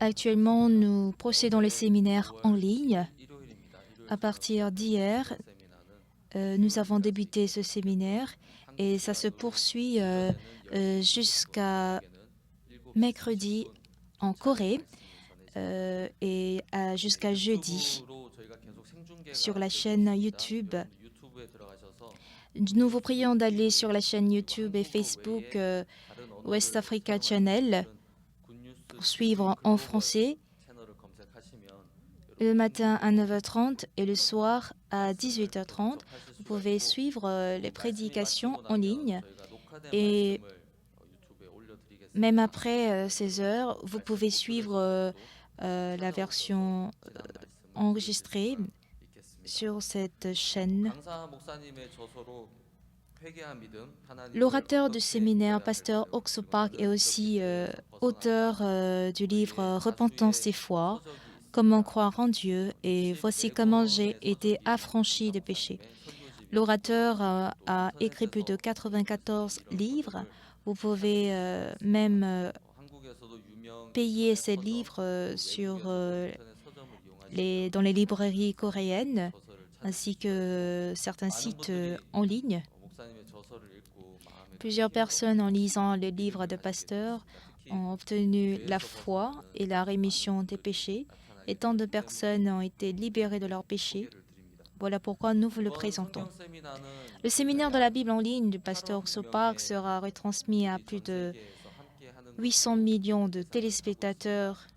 Actuellement, nous procédons les séminaires en ligne. À partir d'hier, nous avons débuté ce séminaire et ça se poursuit jusqu'à mercredi en Corée et jusqu'à jeudi sur la chaîne YouTube. Nous vous prions d'aller sur la chaîne YouTube et Facebook West Africa Channel pour suivre en français le matin à 9h30 et le soir à 18h30. Vous pouvez suivre les prédications en ligne et même après 16 heures, vous pouvez suivre la version enregistrée sur cette chaîne. L'orateur du séminaire, pasteur Okso Park, est aussi auteur du livre Repentance et foi, comment croire en Dieu et voici comment j'ai été affranchi de péché. L'orateur a écrit plus de 94 livres. Vous pouvez même payer ces livres dans les librairies coréennes ainsi que certains sites en ligne. Plusieurs personnes, en lisant les livres de pasteurs, ont obtenu la foi et la rémission des péchés, et tant de personnes ont été libérées de leurs péchés. Voilà pourquoi nous vous le présentons. Le séminaire de la Bible en ligne du pasteur Okso Park sera retransmis à plus de 800 millions de téléspectateurs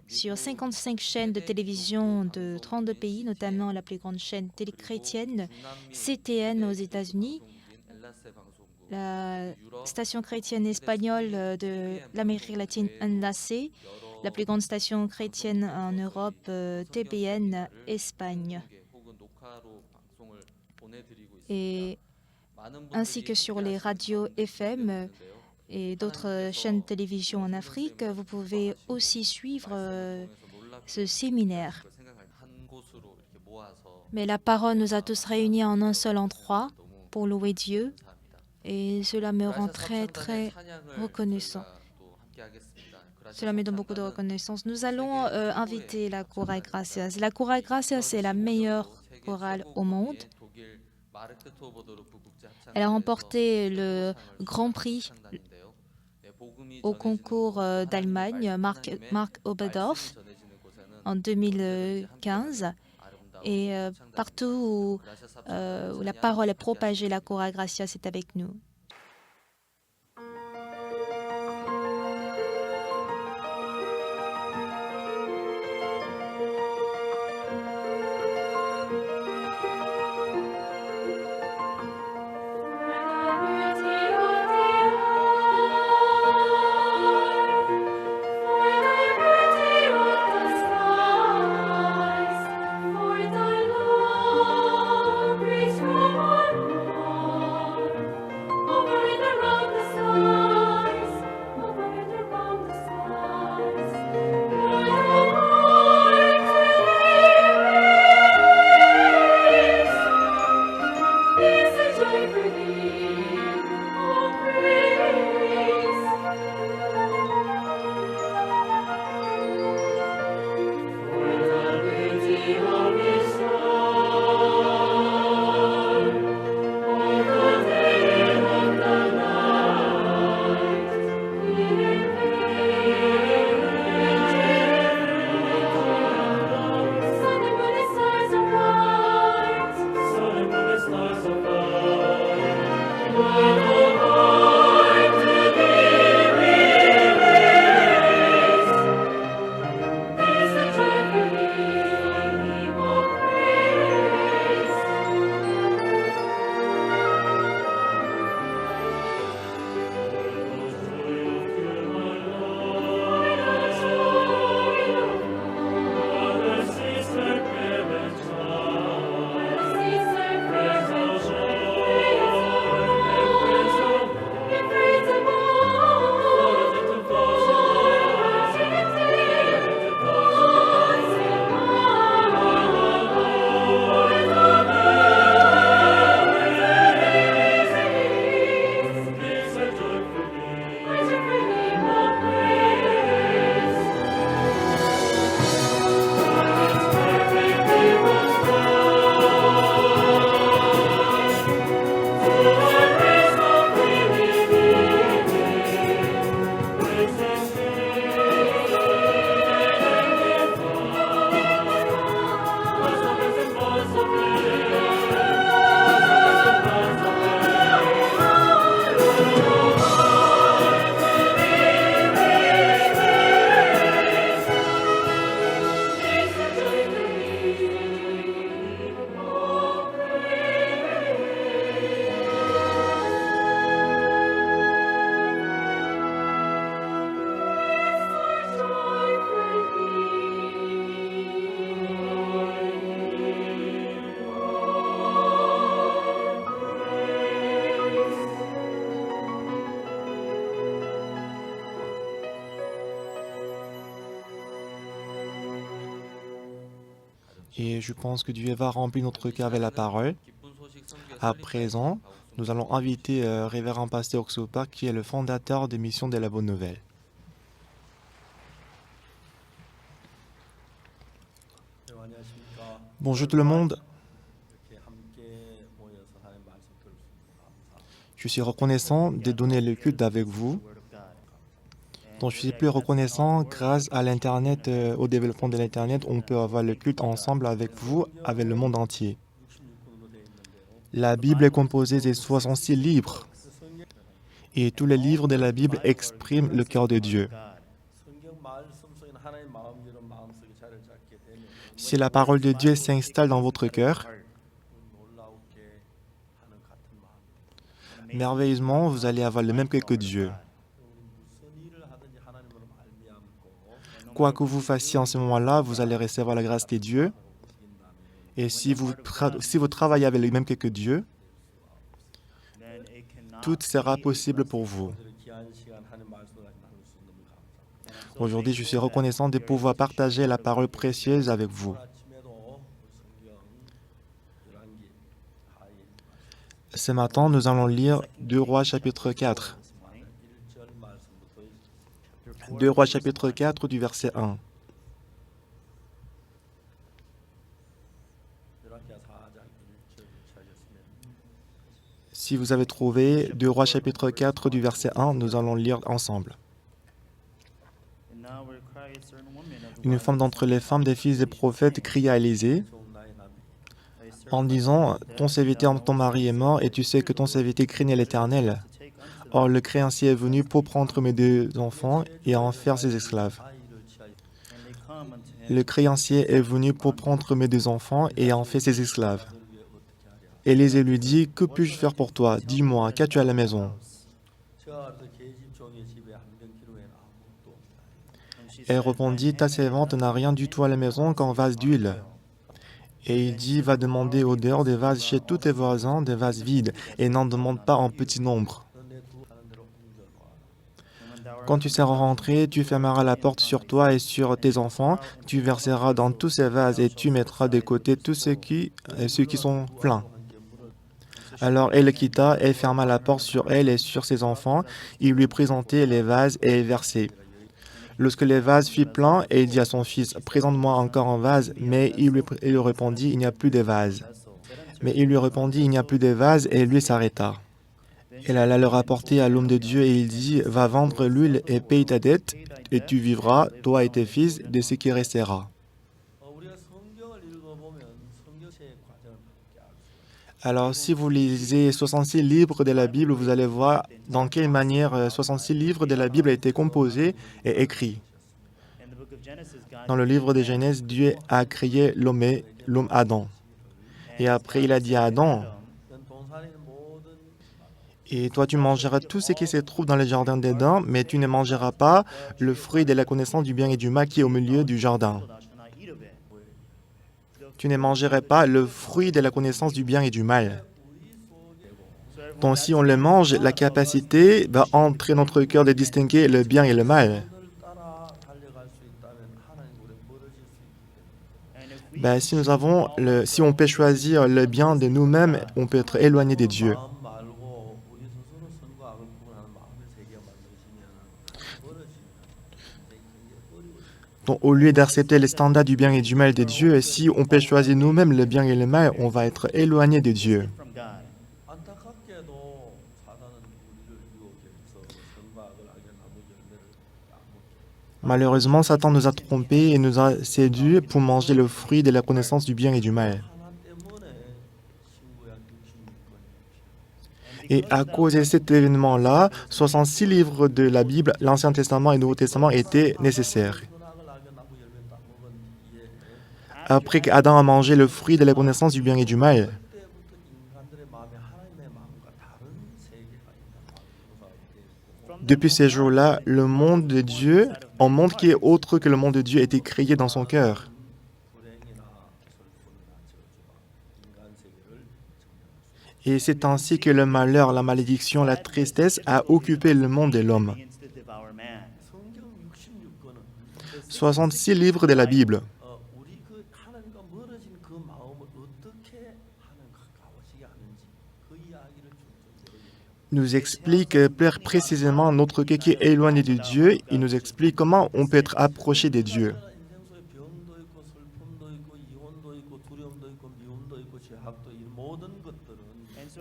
sur 55 chaînes de télévision de 32 pays, notamment la plus grande chaîne téléchrétienne CTN aux États-Unis, la station chrétienne espagnole de l'Amérique latine Enlace, la plus grande station chrétienne en Europe, TBN Espagne, et ainsi que sur les radios FM et d'autres chaînes de télévision en Afrique. Vous pouvez aussi suivre ce séminaire. Mais la parole nous a tous réunis en un seul endroit pour louer Dieu. Et cela me rend très reconnaissant. Cela me donne beaucoup de reconnaissance. Nous allons inviter la Chorale Gracias. La Chorale Gracias est la meilleure chorale au monde. Elle a remporté le Grand Prix au concours d'Allemagne, Mark Oberdorf, en 2015. Et partout où la parole est propagée, la Chorale Gracias est avec nous. Et je pense que Dieu va remplir notre cœur avec la parole. À présent, nous allons inviter Révérend Pasteur Oksopa, qui est le fondateur des missions de la Bonne Nouvelle. Bonjour tout le monde. Je suis reconnaissant de donner le culte avec vous. Donc, je suis plus reconnaissant grâce à l'Internet, au développement de l'Internet, on peut avoir le culte ensemble avec vous, avec le monde entier. La Bible est composée de 66 livres. Et tous les livres de la Bible expriment le cœur de Dieu. Si la parole de Dieu s'installe dans votre cœur, merveilleusement, vous allez avoir le même cœur que Dieu. Quoi que vous fassiez en ce moment-là, vous allez recevoir la grâce de Dieu. Et si vous travaillez avec le même cœur que Dieu, tout sera possible pour vous. Aujourd'hui, je suis reconnaissant de pouvoir partager la parole précieuse avec vous. Ce matin, nous allons lire 2 Rois chapitre 4. 2 Rois chapitre 4 du verset 1. Si vous avez trouvé 2 Rois chapitre 4 du verset 1, nous allons lire ensemble. Une femme d'entre les femmes des fils des prophètes cria à Élisée en disant « Ton serviteur, ton mari est mort et tu sais que ton serviteur craignait l'Éternel. Or le créancier est venu pour prendre mes 2 enfants et en faire ses esclaves. Le créancier est venu pour prendre mes 2 enfants et en fait ses esclaves. » Élisée lui dit « Que puis-je faire pour toi? Dis-moi, qu'as-tu à la maison ?» Elle répondit « Ta servante n'a rien du tout à la maison qu'un vase d'huile. » Et il dit « Va demander au dehors des vases chez tous tes voisins, des vases vides, et n'en demande pas en petit nombre. Quand tu seras rentré, tu fermeras la porte sur toi et sur tes enfants, tu verseras dans tous ces vases et tu mettras de côté tous ceux qui sont pleins. » Alors elle quitta et ferma la porte sur elle et sur ses enfants. Il lui présentait les vases et versait. Lorsque les vases furent pleins, il dit à son fils, « Présente-moi encore un vase. » Mais il lui répondit, « Il n'y a plus de vase. » Mais il lui répondit, « Il n'y a plus de vase. » Et lui s'arrêta. Elle alla le rapporter à l'homme de Dieu et il dit, « Va vendre l'huile et paye ta dette, et tu vivras, toi et tes fils, de ce qui restera. » Alors, si vous lisez 66 livres de la Bible, vous allez voir dans quelle manière 66 livres de la Bible ont été composés et écrits. Dans le livre de Genèse, Dieu a créé l'homme Adam. Et après, il a dit à Adam, « Et toi, tu mangeras tout ce qui se trouve dans le jardin d'Éden, mais tu ne mangeras pas le fruit de la connaissance du bien et du mal qui est au milieu du jardin. » Tu ne mangeras pas le fruit de la connaissance du bien et du mal. Donc si on le mange, la capacité va entrer dans notre cœur de distinguer le bien et le mal. Si on peut choisir le bien de nous-mêmes, on peut être éloigné de Dieu. Donc, au lieu d'accepter les standards du bien et du mal de Dieu, si on peut choisir nous-mêmes le bien et le mal, on va être éloigné de Dieu. Malheureusement, Satan nous a trompés et nous a séduits pour manger le fruit de la connaissance du bien et du mal. Et à cause de cet événement-là, 66 livres de la Bible, l'Ancien Testament et le Nouveau Testament étaient nécessaires. Après qu'Adam a mangé le fruit de la connaissance du bien et du mal, depuis ces jours-là, le monde de Dieu, un monde qui est autre que le monde de Dieu, a été créé dans son cœur. Et c'est ainsi que le malheur, la malédiction, la tristesse a occupé le monde de l'homme. 66 livres de la Bible. nous explique précisément notre cœur qui est éloigné de Dieu. Il nous explique comment on peut être approché de Dieu.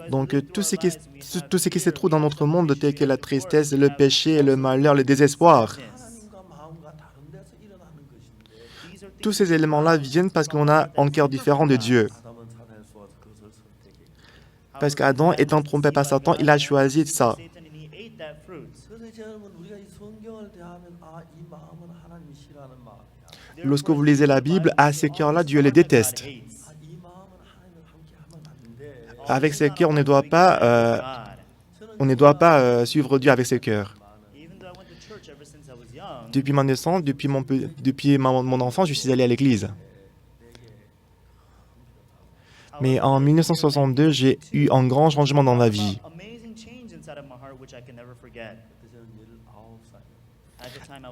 Donc tout ce qui se trouve dans notre monde, tel que la tristesse, le péché, le malheur, le désespoir, tous ces éléments-là viennent parce qu'on a un cœur différent de Dieu. Parce qu'Adam, étant trompé par Satan, il a choisi ça. Lorsque vous lisez la Bible, à ces cœurs-là, Dieu les déteste. Avec ces cœurs, on ne doit pas suivre Dieu avec ses cœurs. Depuis ma naissance, depuis mon enfance, je suis allé à l'église. Mais en 1962, j'ai eu un grand changement dans ma vie.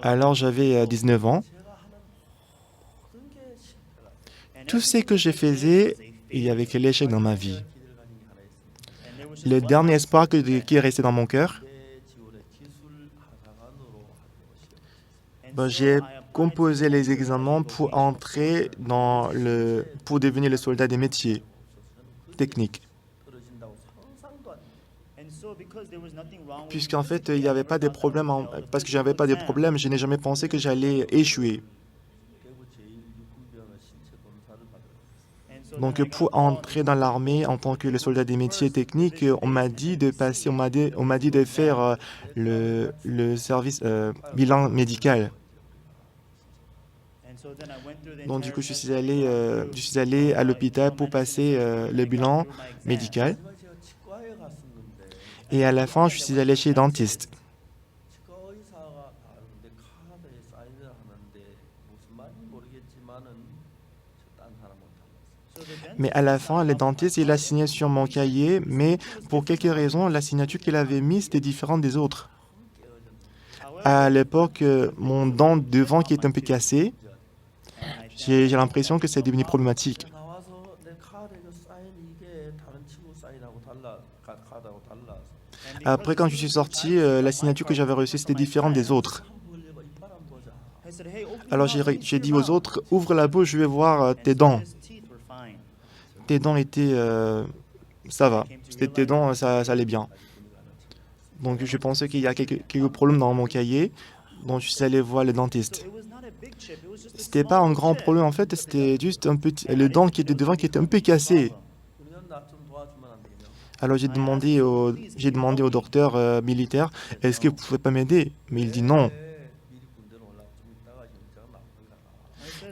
Alors j'avais 19 ans. Tout ce que je faisais, il y avait que l'échec dans ma vie. Le dernier espoir qui est resté dans mon cœur, j'ai composé les examens pour entrer pour devenir le soldat des métiers techniques. Puisqu'en fait, il n'y avait pas de problème, parce que je n'avais pas de problème, je n'ai jamais pensé que j'allais échouer. Donc, pour entrer dans l'armée en tant que le soldat des métiers techniques, on m'a dit de faire le service bilan médical. Donc, du coup, je suis allé à l'hôpital pour passer le bilan médical. Et à la fin, je suis allé chez le dentiste. Mais à la fin, le dentiste, il a signé sur mon cahier, mais pour quelques raisons, la signature qu'il avait mise était différente des autres. À l'époque, mon dent devant qui est un peu cassé, j'ai l'impression que c'est devenu problématique. Après, quand je suis sorti, la signature que j'avais reçue, c'était différente des autres. Alors j'ai dit aux autres, ouvre la bouche, je vais voir tes dents. Tes dents étaient... ça va. Tes dents, ça allait bien. Donc je pensais qu'il y a quelques problèmes dans mon cahier, donc je suis allé voir le dentiste. C'était pas un grand problème en fait, c'était juste le dent qui était devant qui était un peu cassé. Alors j'ai demandé au docteur militaire, est-ce que vous pouvez pas m'aider? Mais il dit non.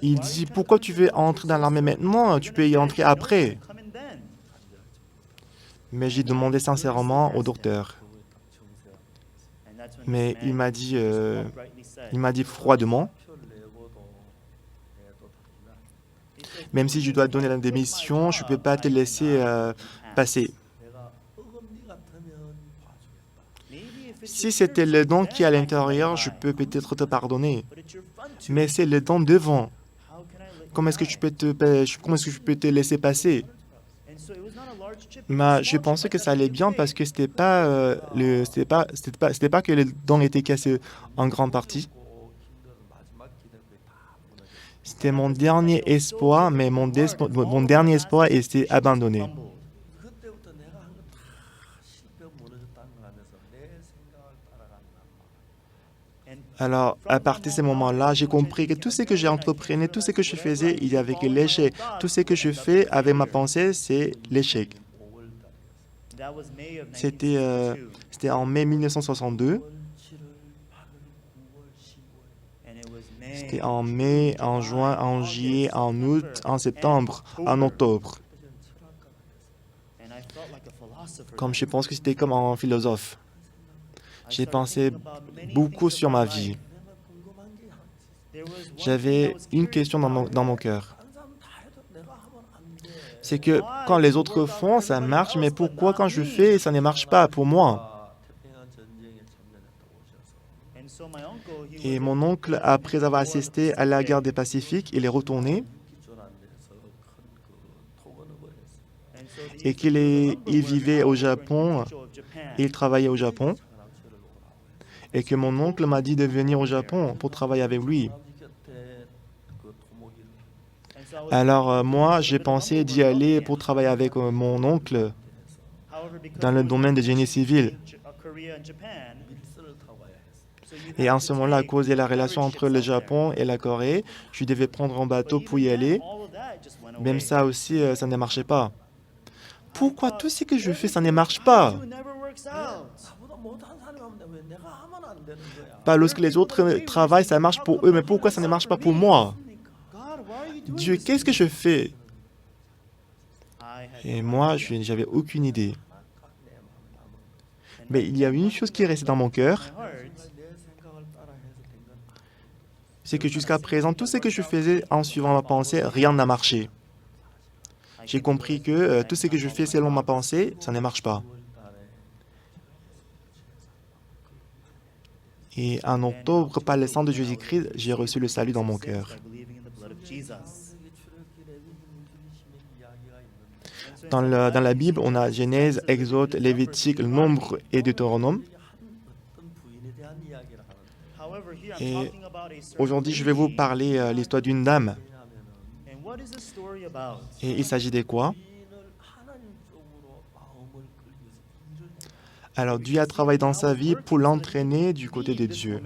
Il dit, pourquoi tu veux entrer dans l'armée maintenant? Tu peux y entrer après. Mais j'ai demandé sincèrement au docteur. Mais il m'a dit froidement, même si je dois donner la démission, je ne peux pas te laisser passer. Si c'était le dent qui est à l'intérieur, je peux peut-être te pardonner. Mais c'est le dent devant. Comment est-ce que je peux te laisser passer? Mais je pensais que ça allait bien parce que c'était pas que les dents étaient cassées en grande partie. C'était mon dernier espoir, mais mon dernier espoir était abandonné. Alors, à partir de ce moment-là, j'ai compris que tout ce que j'ai entrepris, tout ce que je faisais, il y avait que l'échec. Tout ce que je fais avec ma pensée, c'est l'échec. C'était en mai 1962. C'était en mai, en juin, en juillet, en août, en septembre, en octobre. Comme je pense que c'était comme un philosophe. J'ai pensé beaucoup sur ma vie. J'avais une question dans mon cœur. C'est que quand les autres font, ça marche, mais pourquoi quand je fais, ça ne marche pas pour moi? Et mon oncle, après avoir assisté à la guerre des Pacifiques, il est retourné. et il vivait au Japon, il travaillait au Japon, et que mon oncle m'a dit de venir au Japon pour travailler avec lui. Alors moi, j'ai pensé d'y aller pour travailler avec mon oncle dans le domaine des génie civil. Et en ce moment-là, à cause de la relation entre le Japon et la Corée, je devais prendre un bateau pour y aller. Même ça aussi, ça ne marchait pas. Pourquoi tout ce que je fais, ça ne marche pas? Pas lorsque les autres travaillent, ça marche pour eux, mais pourquoi ça ne marche pas pour moi? Dieu, qu'est-ce que je fais? Et moi, je n'avais aucune idée. Mais il y a une chose qui est restée dans mon cœur, c'est que jusqu'à présent, tout ce que je faisais en suivant ma pensée, rien n'a marché. J'ai compris que tout ce que je fais selon ma pensée, ça ne marche pas. Et en octobre, par le sang de Jésus-Christ, j'ai reçu le salut dans mon cœur. Dans la Bible, on a Genèse, Exode, Lévitique, Nombre et Deutéronome. Et aujourd'hui, je vais vous parler l'histoire d'une dame. Et il s'agit de quoi? Alors, Dieu a travaillé dans sa vie pour l'entraîner du côté de Dieu.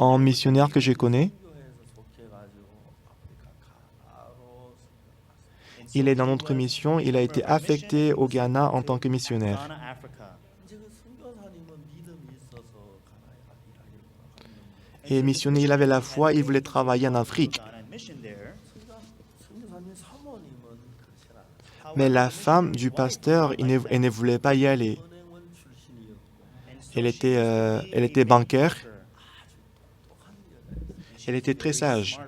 Un missionnaire que je connais, il est dans notre mission, il a été affecté au Ghana en tant que missionnaire. Et missionnaire, il avait la foi, il voulait travailler en Afrique. Mais la femme du pasteur, elle ne voulait pas y aller. Elle était bancaire. Elle était très sage.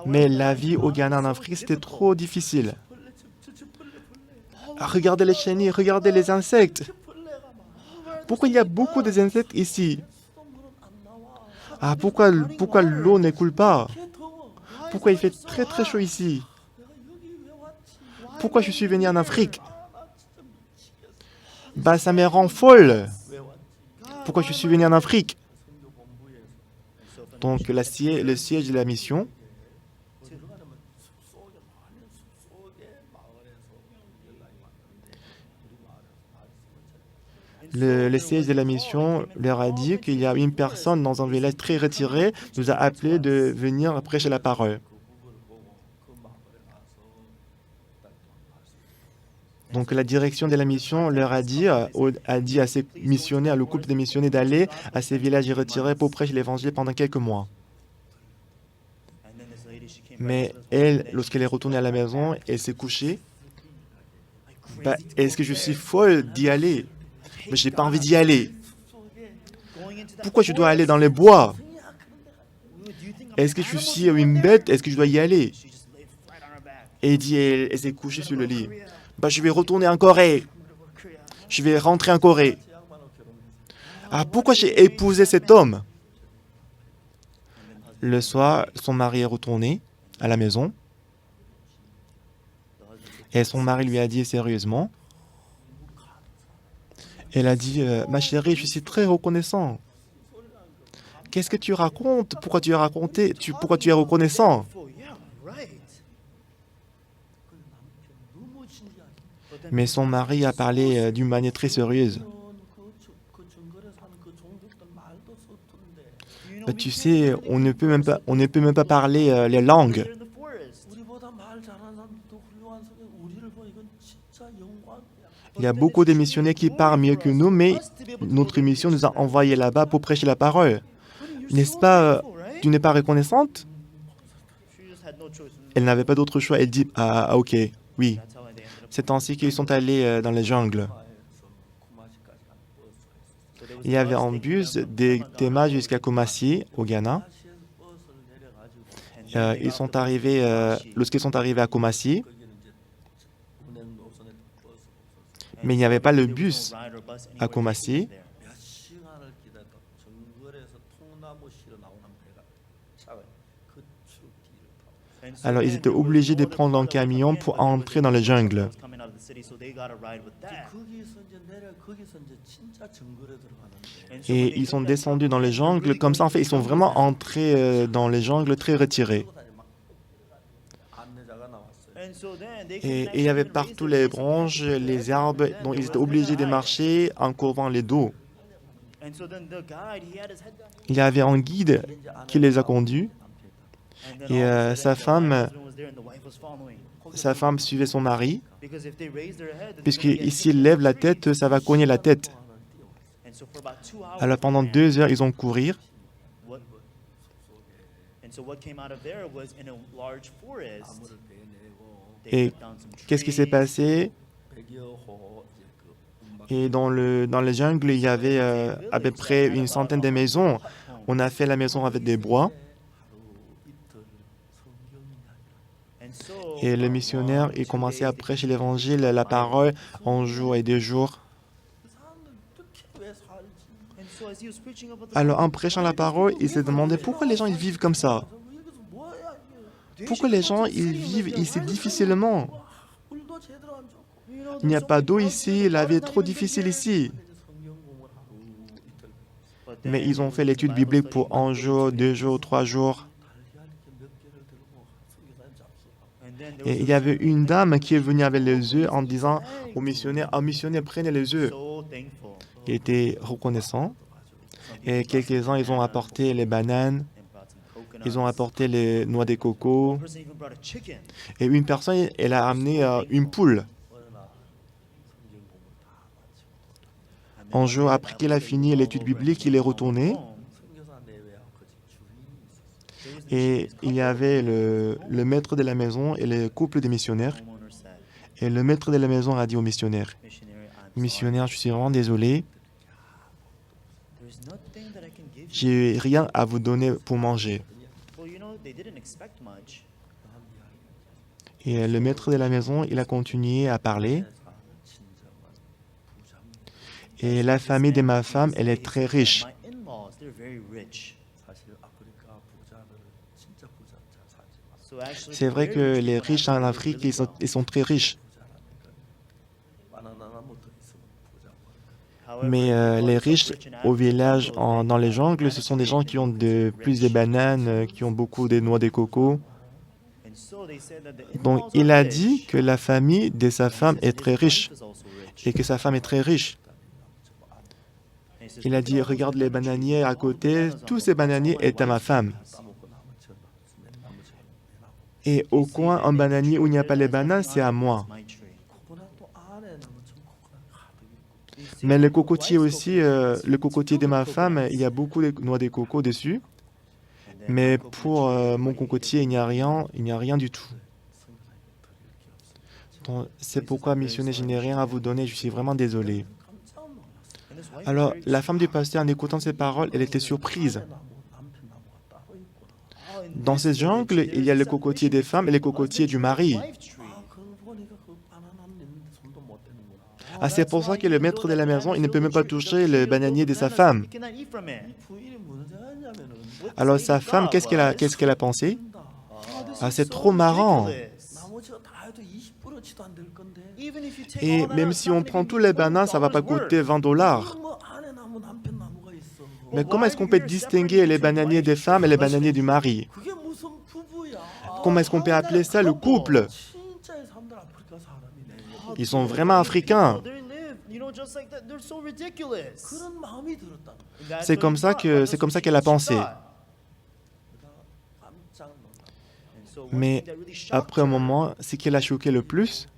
Mais la vie au Ghana en Afrique, c'était trop difficile. Regardez les chenilles, regardez les insectes. Pourquoi il y a beaucoup d'insectes ici? Pourquoi l'eau ne coule pas? Pourquoi il fait très très chaud ici? Pourquoi je suis venu en Afrique? Ça me rend folle. Pourquoi je suis venu en Afrique? Donc le siège de la mission, le siège de la mission leur a dit qu'il y a une personne dans un village très retiré, nous a appelé de venir prêcher la parole. Donc la direction de la mission leur a dit à ces missionnaires, le couple de missionnaires, d'aller à ces villages retirés pour prêcher l'évangile pendant quelques mois. Mais elle, lorsqu'elle est retournée à la maison, elle s'est couchée. Est-ce que je suis folle d'y aller? Mais je n'ai pas envie d'y aller. Pourquoi je dois aller dans les bois? Est-ce que je suis une bête? Est-ce que je dois y aller? Et elle s'est couchée sur le lit. Je vais retourner en Corée. Je vais rentrer en Corée. Pourquoi j'ai épousé cet homme? Le soir, son mari est retourné à la maison. Et son mari lui a dit sérieusement, elle a dit, ma chérie, je suis très reconnaissant. Qu'est-ce que tu racontes? Pourquoi tu es reconnaissant? Mais son mari a parlé d'une manière très sérieuse. Tu sais, on ne peut même pas parler les langues. Il y a beaucoup de missionnaires qui parlent mieux que nous, mais notre mission nous a envoyés là-bas pour prêcher la parole. N'est-ce pas, tu n'es pas reconnaissante? Elle n'avait pas d'autre choix. Elle dit, ok, oui. C'est ainsi qu'ils sont allés dans les jungles. Il y avait un bus de Tema jusqu'à Kumasi, au Ghana. Lorsqu'ils sont arrivés à Kumasi, mais il n'y avait pas le bus à Kumasi. Alors, ils étaient obligés de prendre un camion pour entrer dans la jungle. Et ils sont descendus dans les jungles. Comme ça, en fait, ils sont vraiment entrés dans les jungles très retirés. Et il y avait partout les branches, les arbres, dont ils étaient obligés de marcher en courbant les dos. Il y avait un guide qui les a conduits. Et sa femme suivait son mari, puisque s'il lève la tête, ça va cogner la tête. Alors pendant 2 heures, ils ont couru. Et qu'est-ce qui s'est passé? Et dans les jungles, il y avait à peu près une centaine de maisons. On a fait la maison avec des bois. Et le missionnaire, il commençait à prêcher l'évangile, la parole, un jour et 2 jours. Alors, en prêchant la parole, il s'est demandé pourquoi les gens ils vivent comme ça. Pourquoi les gens ils vivent ici difficilement. Il n'y a pas d'eau ici, la vie est trop difficile ici. Mais ils ont fait l'étude biblique pour 1 jour, 2 jours, 3 jours. Et il y avait une dame qui est venue avec les œufs en disant au missionnaire, prenez les œufs. Il était reconnaissant. Et quelques-uns, ils ont apporté les bananes, ils ont apporté les noix de coco. Et une personne, elle a amené une poule. Un jour, après qu'il a fini l'étude biblique, il est retourné. Et il y avait le maître de la maison et le couple de missionnaires. Et le maître de la maison a dit au missionnaire, « Missionnaire, je suis vraiment désolé. J'ai rien à vous donner pour manger. » Et le maître de la maison, il a continué à parler. Et la famille de ma femme, elle est très riche. C'est vrai que les riches en Afrique, ils sont très riches. Mais les riches au village, dans les jungles, ce sont des gens qui ont plus de bananes, qui ont beaucoup de noix de coco. Donc, il a dit que la famille de sa femme est très riche et que sa femme est très riche. Il a dit, regarde les bananiers à côté, tous ces bananiers est à ma femme. Et au coin, un bananier où il n'y a pas les bananes, c'est à moi. Mais le cocotier aussi, le cocotier de ma femme, il y a beaucoup de noix de coco dessus. Mais pour mon cocotier, il n'y a rien du tout. C'est pourquoi, missionnaire, je n'ai rien à vous donner, je suis vraiment désolé. Alors, la femme du pasteur, en écoutant ces paroles, elle était surprise. Dans ces jungles, il y a le cocotier des femmes et le cocotier du mari. Ah, c'est pour ça que le maître de la maison, il ne peut même pas toucher le bananier de sa femme. Alors sa femme, qu'est-ce qu'elle a pensé? Ah, c'est trop marrant. Et même si on prend tous les bananes, ça ne va pas coûter $20. Mais comment est-ce qu'on peut distinguer les bananiers des femmes et les bananiers du mari? Comment est-ce qu'on peut appeler ça le couple? Ils sont vraiment africains. C'est comme ça qu'elle a pensé. Mais après un moment, ce qui l'a choqué le plus,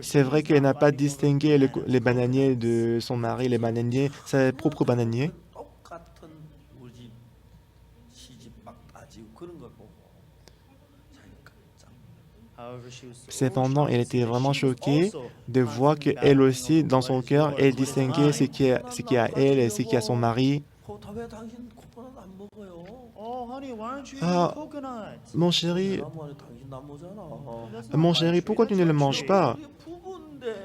c'est vrai qu'elle n'a pas distingué les bananiers de son mari, les bananiers, ses propres bananiers. Cependant, elle était vraiment choquée de voir qu'elle aussi, dans son cœur, elle distinguait ce qui est à elle et ce qui est à son mari. Ah, mon chéri, pourquoi tu ne le manges pas?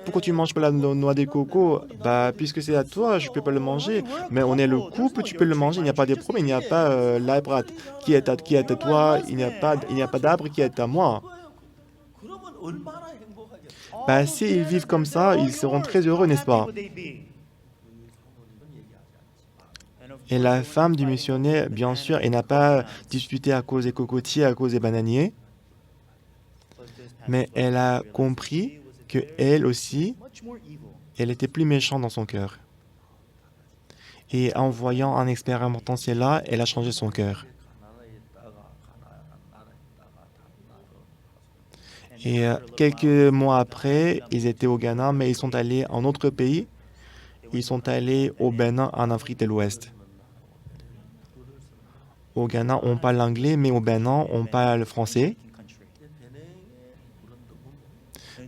Pourquoi tu ne manges pas la noix de coco? Bah, puisque c'est à toi, je ne peux pas le manger. Mais on est le couple, tu peux le manger, il n'y a pas de problème, il n'y a pas l'arbre qui est à toi, il n'y a pas d'arbre qui est à moi. Bah, s'ils vivent comme ça, ils seront très heureux, n'est-ce pas? Et la femme du missionnaire, bien sûr, elle n'a pas disputé à cause des cocotiers, à cause des bananiers, mais elle a compris que elle aussi, elle était plus méchante dans son cœur. Et en voyant, en expérimentant cela, elle a changé son cœur. Et quelques mois après, ils étaient au Ghana, mais ils sont allés en autre pays. Ils sont allés au Bénin, en Afrique de l'Ouest. Au Ghana, on parle anglais, mais au Bénin, on parle français.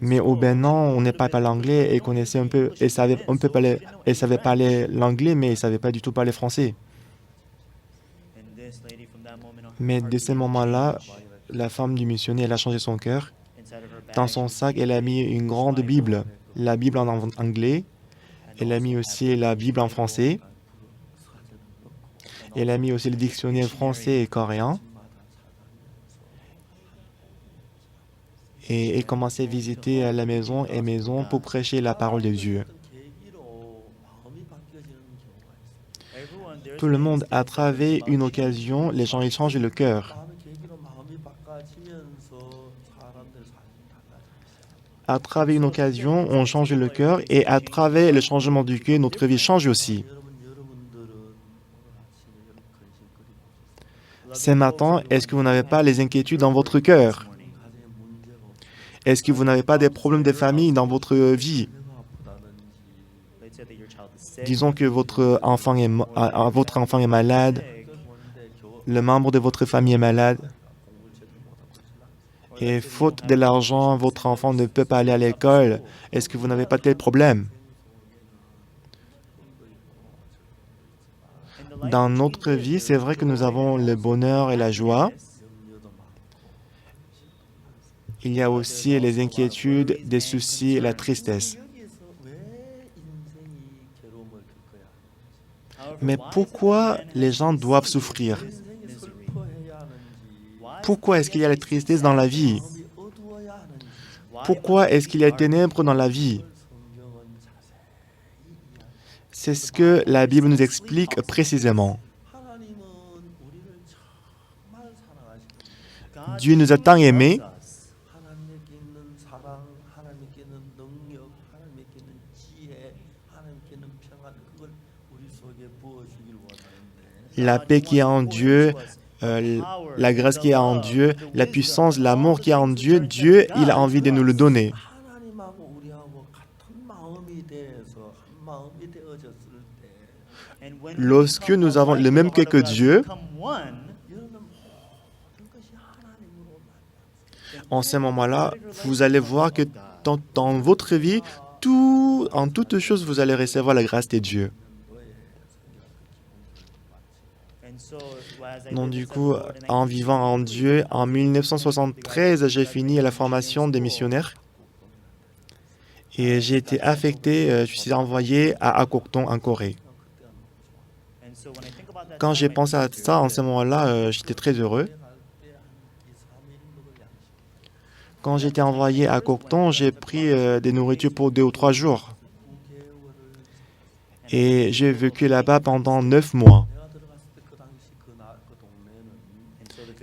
Mais au Bénin, on n'est pas parlé anglais et connaissait un peu, et savait un peu parler, et savait parler l'anglais, mais il savait pas du tout parler français. Mais de ce moment-là, la femme du missionnaire, elle a changé son cœur. Dans son sac, elle a mis une grande Bible, la Bible en anglais. Elle a mis aussi la Bible en français. Elle a mis aussi le dictionnaire français et coréen. Et elle commençait à visiter la maison et maison pour prêcher la parole de Dieu. Tout le monde, à travers une occasion, les gens ils changent le cœur. À travers une occasion, on change le cœur et à travers le changement du cœur, notre vie change aussi. Ce matin, est-ce que vous n'avez pas les inquiétudes dans votre cœur? Est-ce que vous n'avez pas des problèmes de famille dans votre vie? Disons que votre enfant est malade, le membre de votre famille est malade, et faute de l'argent, votre enfant ne peut pas aller à l'école. Est-ce que vous n'avez pas tel problème? Dans notre vie, c'est vrai que nous avons le bonheur et la joie. Il y a aussi les inquiétudes, des soucis et la tristesse. Mais pourquoi les gens doivent souffrir? Pourquoi est-ce qu'il y a la tristesse dans la vie? Pourquoi est-ce qu'il y a des ténèbres dans la vie? C'est ce que la Bible nous explique précisément. Dieu nous a tant aimés la paix qui est en Dieu, la grâce qui est en Dieu, la puissance, l'amour qui est en Dieu, Dieu, il a envie de nous le donner. Lorsque nous avons le même cœur que Dieu, en ce moment-là, vous allez voir que dans votre vie, en toute chose, vous allez recevoir la grâce de Dieu. Donc du coup, en vivant en Dieu, en 1973, j'ai fini la formation des missionnaires et j'ai été affecté, je suis envoyé à Akokton en Corée. Quand j'ai pensé à ça, en ce moment-là, j'étais très heureux. Quand j'étais envoyé à Akokton, j'ai pris des nourritures pour 2 ou 3 jours. Et j'ai vécu là-bas pendant 9 mois.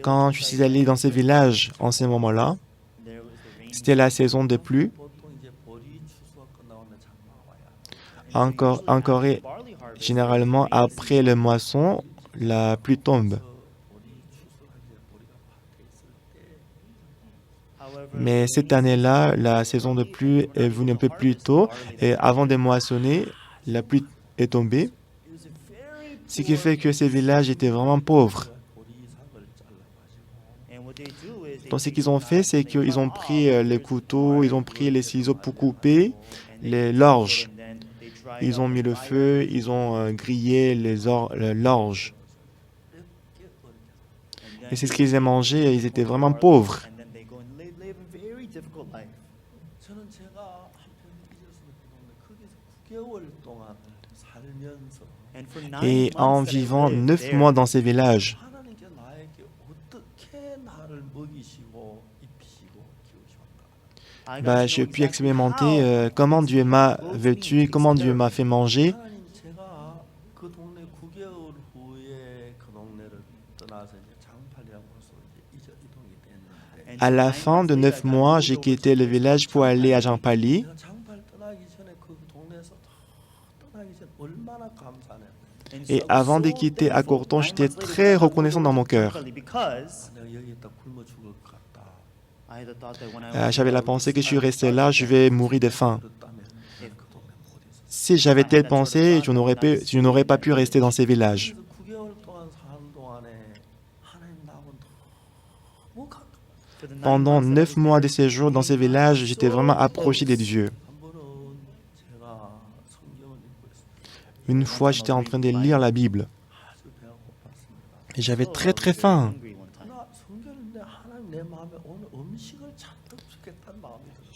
Quand je suis allé dans ce village en ce moment-là, c'était la saison des pluies. En Corée, généralement, après le moisson, la pluie tombe. Mais cette année-là, la saison de pluie est venue un peu plus tôt et avant de moissonner, la pluie est tombée. Ce qui fait que ces villages étaient vraiment pauvres. Donc ce qu'ils ont fait, c'est qu'ils ont pris les couteaux, ils ont pris les ciseaux pour couper l'orge. Ils ont mis le feu, ils ont grillé l'orge. Et c'est ce qu'ils ont mangé, ils étaient vraiment pauvres. Et en vivant 9 mois dans ces villages, j'ai pu expérimenter comment Dieu m'a vêtu, comment Dieu m'a fait manger. À la fin de 9 mois, j'ai quitté le village pour aller à Jampali. Et avant de quitter Akorton, j'étais très reconnaissant dans mon cœur. J'avais la pensée que je suis resté là, je vais mourir de faim. Si j'avais telle pensée, je n'aurais pas pu rester dans ces villages. Pendant 9 mois de séjour dans ces villages, j'étais vraiment approché des dieux. Une fois, j'étais en train de lire la Bible. Et j'avais très très faim.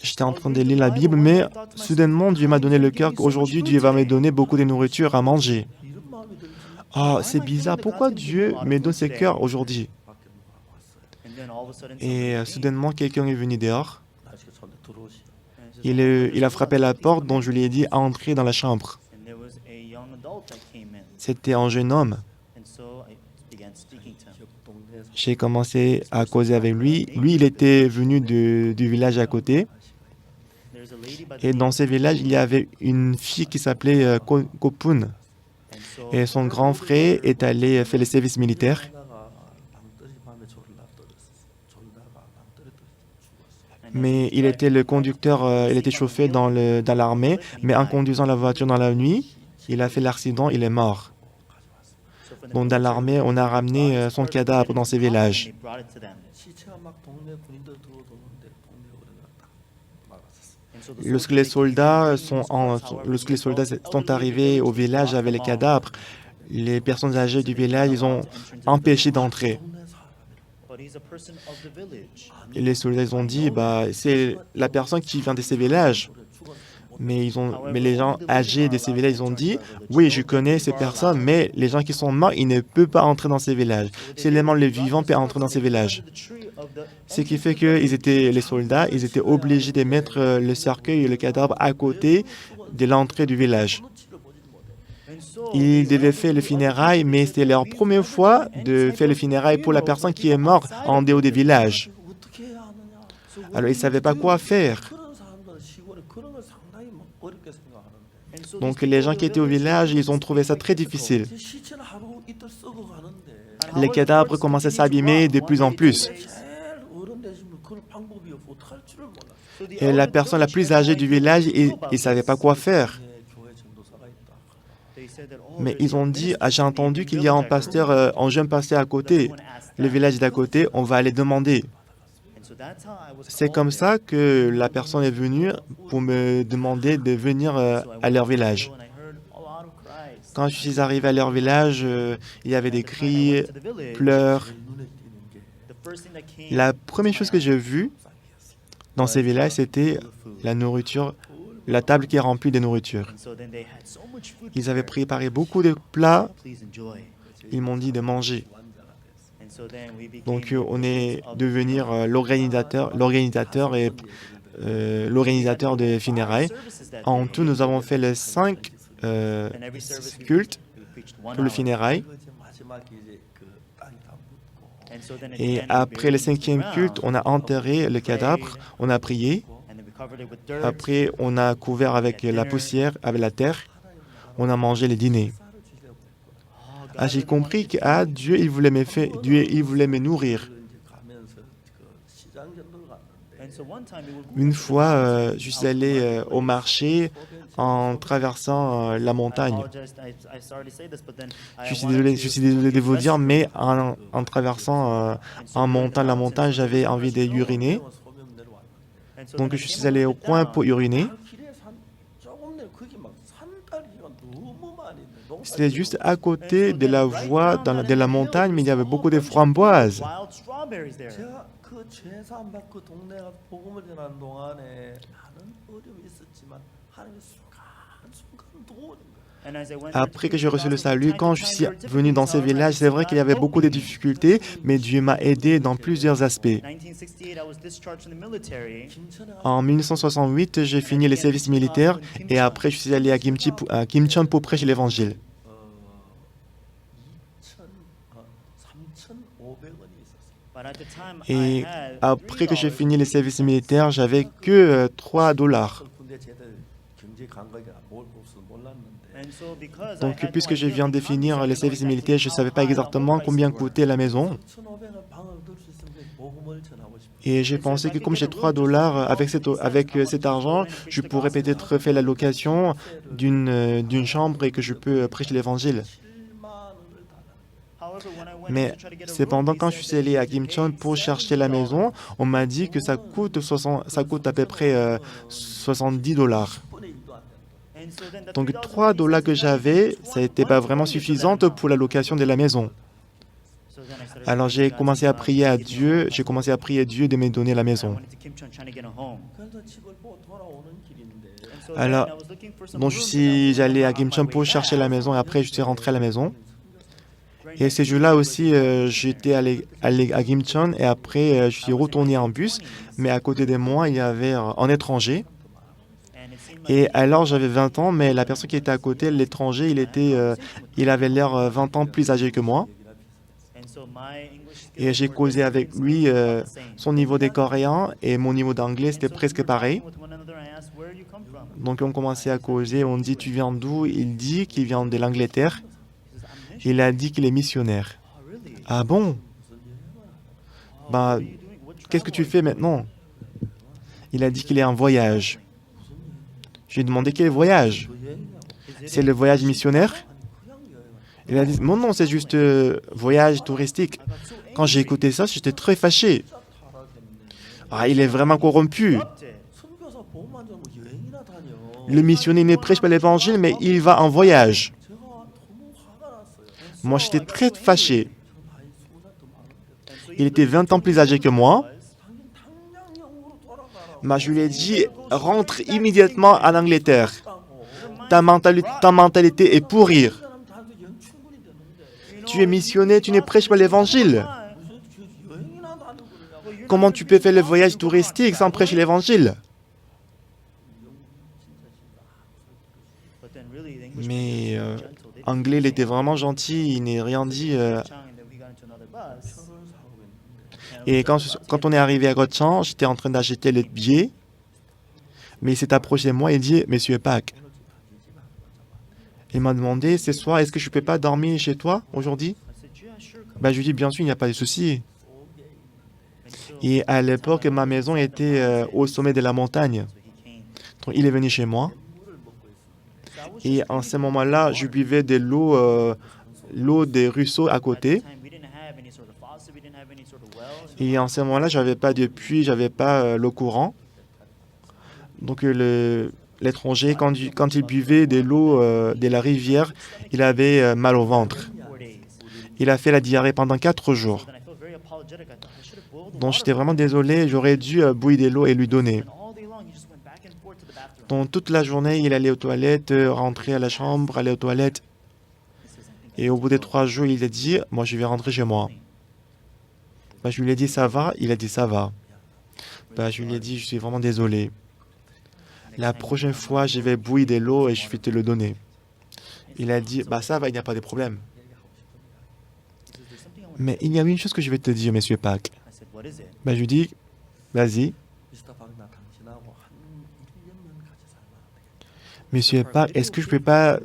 J'étais en train de lire la Bible, mais soudainement, Dieu m'a donné le cœur qu'aujourd'hui, Dieu va me donner beaucoup de nourriture à manger. Ah, c'est bizarre. Pourquoi Dieu me donne ce cœur aujourd'hui? Et soudainement, quelqu'un est venu dehors. Il a frappé la porte dont je lui ai dit à entrer dans la chambre. C'était un jeune homme. J'ai commencé à causer avec lui. Lui, il était venu du village à côté. Et dans ce village, il y avait une fille qui s'appelait Kopun. Et son grand frère est allé faire le service militaire. Mais il était le conducteur, il était chauffé dans l'armée, mais en conduisant la voiture dans la nuit, il a fait l'accident, il est mort. Donc dans l'armée, on a ramené son cadavre dans ces villages. Lorsque les soldats sont arrivés au village avec les cadavres, les personnes âgées du village, ils ont empêché d'entrer. Et les soldats ils ont dit, c'est la personne qui vient de ces villages. Mais les gens âgés de ces villages, ils ont dit, oui, je connais ces personnes, mais les gens qui sont morts, ils ne peuvent pas entrer dans ces villages. Seulement les vivants peuvent entrer dans ces villages. Ce qui fait que les soldats, ils étaient obligés de mettre le cercueil et le cadavre à côté de l'entrée du village. Ils devaient faire le funérail, mais c'était leur première fois de faire le funérail pour la personne qui est morte en dehors des villages. Alors, ils ne savaient pas quoi faire. Donc, les gens qui étaient au village, ils ont trouvé ça très difficile. Les cadavres commençaient à s'abîmer de plus en plus. Et la personne la plus âgée du village, ils ne savaient pas quoi faire. Mais ils ont dit, j'ai entendu qu'il y a un jeune pasteur à côté, le village d'à côté, on va aller demander. C'est comme ça que la personne est venue pour me demander de venir à leur village. Quand je suis arrivé à leur village, il y avait des cris, pleurs. La première chose que j'ai vue dans ces villages, c'était la nourriture, la table qui est remplie de nourriture. Ils avaient préparé beaucoup de plats. Ils m'ont dit de manger. Donc, on est devenu l'organisateur des funérailles. En tout, nous avons fait les 5 cultes pour le funérail. Et après le 5e culte, on a enterré le cadavre, on a prié. Après, on a couvert avec la poussière, avec la terre. On a mangé le dîner. J'ai compris que Dieu, il voulait me nourrir. Une fois, je suis allé au marché en traversant la montagne. Je suis désolé de vous dire, mais en traversant en montant la montagne, j'avais envie d'uriner. Donc, je suis allé au coin pour uriner. C'était juste à côté de la voie de la montagne, mais il y avait beaucoup de framboises. Après que j'ai reçu le salut, quand je suis venu dans ces villages, c'est vrai qu'il y avait beaucoup de difficultés, mais Dieu m'a aidé dans plusieurs aspects. En 1968, j'ai fini les services militaires et après, je suis allé à Kimcheon pour prêcher l'évangile. Et après que j'ai fini les services militaires, j'avais que 3 dollars. Donc, puisque je viens de finir les services militaires, je ne savais pas exactement combien coûtait la maison. Et j'ai pensé que comme j'ai 3 dollars, avec cet argent, je pourrais peut-être faire la location d'une chambre et que je peux prêcher l'évangile. Mais cependant, quand je suis allé à Kimcheon pour chercher la maison, on m'a dit que ça coûte à peu près 70 dollars. Donc 3 dollars que j'avais, ça n'était pas vraiment suffisant pour la location de la maison. Alors j'ai commencé à prier à Dieu, de me donner la maison. Alors, donc j'allais à Kimcheon pour chercher la maison et après je suis rentré à la maison. Et ces jours-là aussi, j'étais allé à Kimcheon et après je suis retourné en bus, mais à côté de moi, il y avait un étranger. Et alors j'avais 20 ans, mais la personne qui était à côté, l'étranger, il avait l'air 20 ans plus âgé que moi. Et j'ai causé avec lui son niveau de coréen et mon niveau d'anglais, c'était presque pareil. Donc on commençait à causer, on dit tu viens d'où? Il dit qu'il vient de l'Angleterre. Il a dit qu'il est missionnaire. Ah bon? Bah, qu'est-ce que tu fais maintenant? Il a dit qu'il est en voyage. Je lui ai demandé quel voyage? C'est le voyage missionnaire? Il a dit non, non, c'est juste voyage touristique. Quand j'ai écouté ça, j'étais très fâché. Ah, il est vraiment corrompu. Le missionnaire ne prêche pas l'évangile, mais il va en voyage. Moi, j'étais très fâché. Il était 20 ans plus âgé que moi. Mais je lui ai dit, rentre immédiatement en Angleterre. Ta mentalité est pourrie. Tu es missionnaire, tu ne prêches pas l'évangile. Comment tu peux faire le voyage touristique sans prêcher l'évangile? Mais anglais, il était vraiment gentil, il n'a rien dit. Et quand on est arrivé à Gochang, j'étais en train d'acheter le billet, mais il s'est approché de moi et dit, Monsieur Pak, il m'a demandé, ce soir, est-ce que je ne peux pas dormir chez toi aujourd'hui? Ben, je lui ai dit, bien sûr, il n'y a pas de souci. Et à l'époque, ma maison était au sommet de la montagne. Donc, il est venu chez moi. Et en ce moment-là, je buvais de l'eau des ruisseaux à côté. Et en ce moment-là, je n'avais pas de puits, je n'avais pas l'eau courant. Donc l'étranger, quand il buvait de l'eau de la rivière, il avait mal au ventre. Il a fait la diarrhée pendant 4 jours. Donc j'étais vraiment désolé, j'aurais dû bouillir de l'eau et lui donner. Donc toute la journée, il allait aux toilettes, rentrer à la chambre, aller aux toilettes. Et au bout de 3 jours, il a dit, moi je vais rentrer chez moi. Ben, je lui ai dit, ça va? Il a dit, ça va. Ben, je lui ai dit, je suis vraiment désolé. La prochaine fois, je vais bouillir de l'eau et je vais te le donner. Il a dit, bah ça va, il n'y a pas de problème. Mais il y a une chose que je vais te dire, Monsieur Pak. Ben, je lui dis, vas-y. Monsieur Pak, est-ce que je peux pas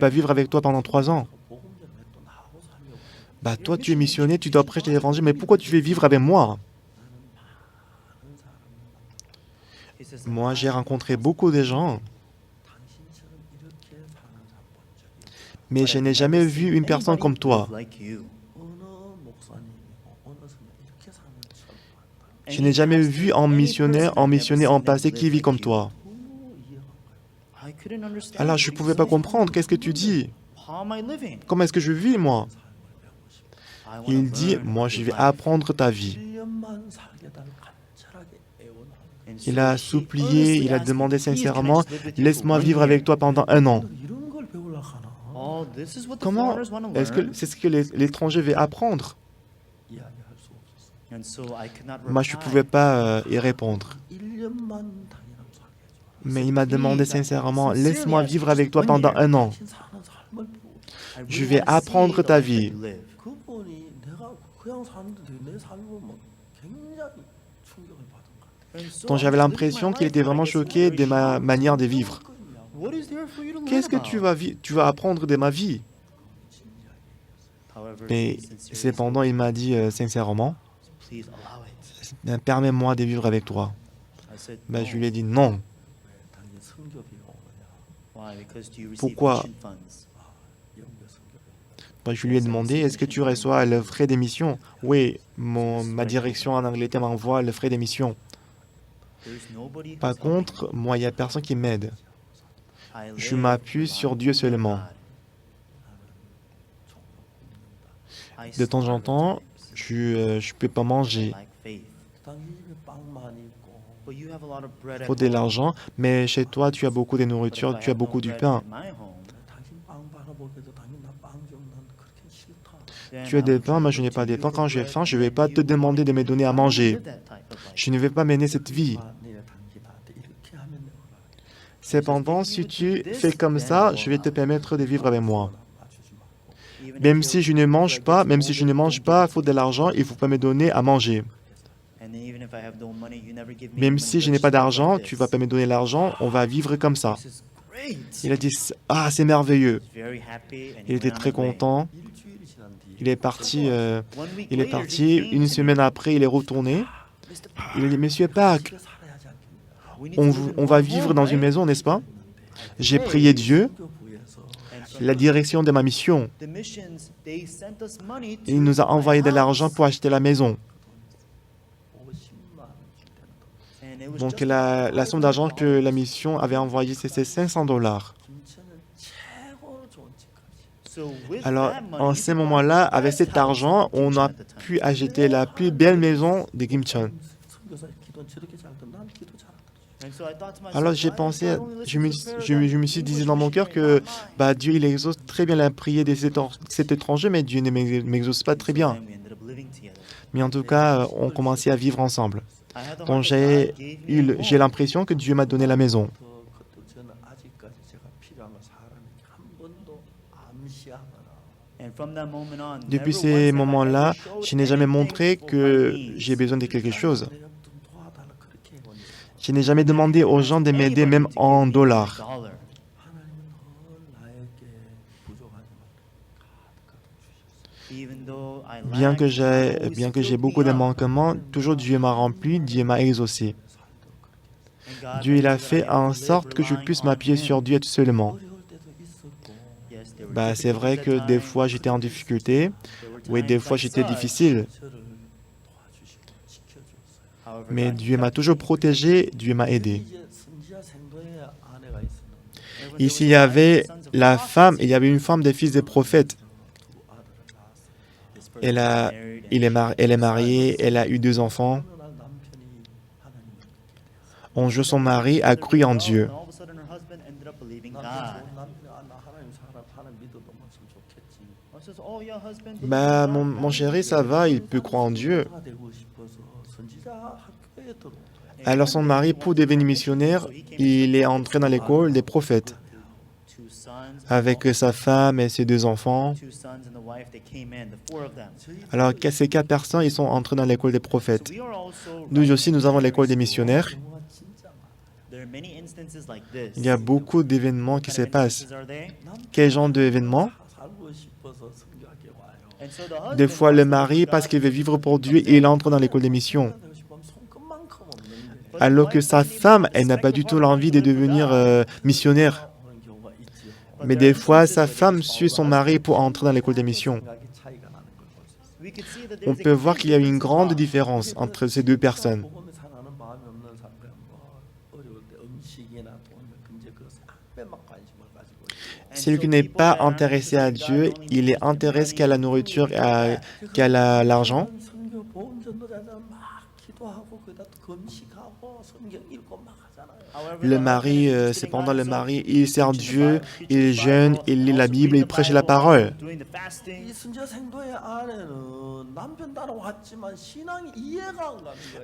vivre avec toi pendant 3 ans? Bah toi, tu es missionnaire, tu dois prêcher l'évangile, mais pourquoi tu veux vivre avec moi? Moi, j'ai rencontré beaucoup de gens, mais je n'ai jamais vu une personne comme toi. Je n'ai jamais vu un missionnaire en passé qui vit comme toi. Alors, je ne pouvais pas comprendre. Qu'est-ce que tu dis? Comment est-ce que je vis, moi? Il dit, moi, je vais apprendre ta vie. Il a supplié, il a demandé sincèrement, laisse-moi vivre avec toi pendant 1 an. Comment est-ce que c'est ce que l'étranger veut apprendre? Moi, je ne pouvais pas y répondre. Mais il m'a demandé sincèrement, laisse-moi vivre avec toi pendant 1 an. Je vais apprendre ta vie. Donc j'avais l'impression qu'il était vraiment choqué de ma manière de vivre. Qu'est-ce que tu vas apprendre de ma vie? Mais cependant, il m'a dit sincèrement, permets-moi de vivre avec toi. Ben, je lui ai dit non. Pourquoi? Ben, je lui ai demandé, est-ce que tu reçois le frais d'émission? Oui, ma direction en Angleterre m'envoie le frais d'émission. Par contre, moi, il n'y a personne qui m'aide. Je m'appuie sur Dieu seulement. De temps en temps, je ne peux pas manger. Il faut de l'argent, mais chez toi, tu as beaucoup de nourriture, tu as beaucoup du pain. Tu as des pains, moi je n'ai pas des pains. Quand j'ai faim, je ne vais pas te demander de me donner à manger. Je ne vais pas mener cette vie. Cependant, si tu fais comme ça, je vais te permettre de vivre avec moi. Même si je ne mange pas, il faut de l'argent, il ne faut pas me donner à manger. Même si je n'ai pas d'argent, tu ne vas pas me donner l'argent, on va vivre comme ça. Il a dit, ah, c'est merveilleux. Il était très content. Il est parti 1 semaine après, il est retourné. Il a dit, Monsieur Park, on va vivre dans une maison, n'est-ce pas? J'ai prié Dieu, la direction de ma mission. Il nous a envoyé de l'argent pour acheter la maison. Donc la somme d'argent que la mission avait envoyée, c'était $500. Alors, en ce moment-là, avec cet argent, on a pu acheter la plus belle maison de Gimcheon. Alors j'ai pensé, je me suis dit dans mon cœur que Dieu il exauce très bien la prière de cet étranger, mais Dieu ne m'exauce pas très bien. Mais en tout cas, on commençait à vivre ensemble. Donc j'ai l'impression que Dieu m'a donné la maison. Depuis ces moments-là, je n'ai jamais montré que j'ai besoin de quelque chose. Je n'ai jamais demandé aux gens de m'aider, même en dollars. Bien que j'ai beaucoup de manquements, toujours Dieu m'a rempli, Dieu m'a exaucé. Dieu il a fait en sorte que je puisse m'appuyer sur Dieu seulement. C'est vrai que des fois j'étais en difficulté, oui, des fois j'étais difficile. Mais Dieu m'a toujours protégé, Dieu m'a aidé. Ici, il y avait une femme des fils des prophètes. Elle est mariée, elle a eu 2 enfants. Un jour, son mari a cru en Dieu. Mon chéri, ça va, il peut croire en Dieu. Alors son mari, pour devenir missionnaire, il est entré dans l'école des prophètes. Avec sa femme et ses 2 enfants. Alors ces 4 personnes, ils sont entrés dans l'école des prophètes. Nous aussi, nous avons l'école des missionnaires. Il y a beaucoup d'événements qui se passent. Quel genre d'événements? Des fois, le mari, parce qu'il veut vivre pour Dieu, il entre dans l'école des missions. Alors que sa femme, elle n'a pas du tout l'envie de devenir missionnaire. Mais des fois, sa femme suit son mari pour entrer dans l'école des missions. On peut voir qu'il y a une grande différence entre ces 2 personnes. Celui qui n'est pas intéressé à Dieu, il est intéressé qu'à la nourriture et qu'à l'argent. Le mari, cependant, le mari, il sert Dieu, il jeûne, il lit la Bible, il prêche la parole.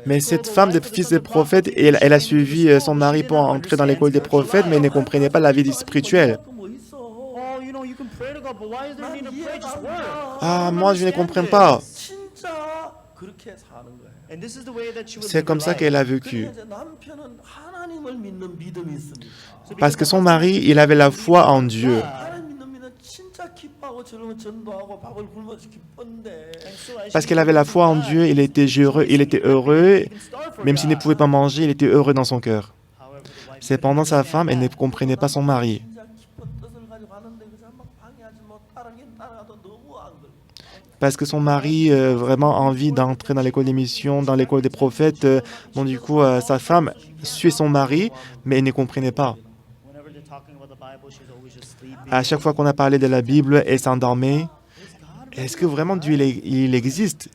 Mais cette femme des fils des prophètes, elle a suivi son mari pour entrer dans l'école des prophètes, mais elle ne comprenait pas la vie spirituelle. Ah, moi, je ne comprends pas. C'est comme ça qu'elle a vécu. Parce que son mari, il avait la foi en Dieu. Parce qu'elle avait la foi en Dieu, il était heureux, même s'il ne pouvait pas manger, il était heureux dans son cœur. Cependant, sa femme, elle ne comprenait pas son mari. Parce que son mari vraiment envie d'entrer dans l'école des missions, dans l'école des prophètes. Bon, du coup, sa femme suit son mari, mais elle ne comprenait pas. À chaque fois qu'on a parlé de la Bible, elle s'endormait. Est-ce que vraiment Dieu il existe?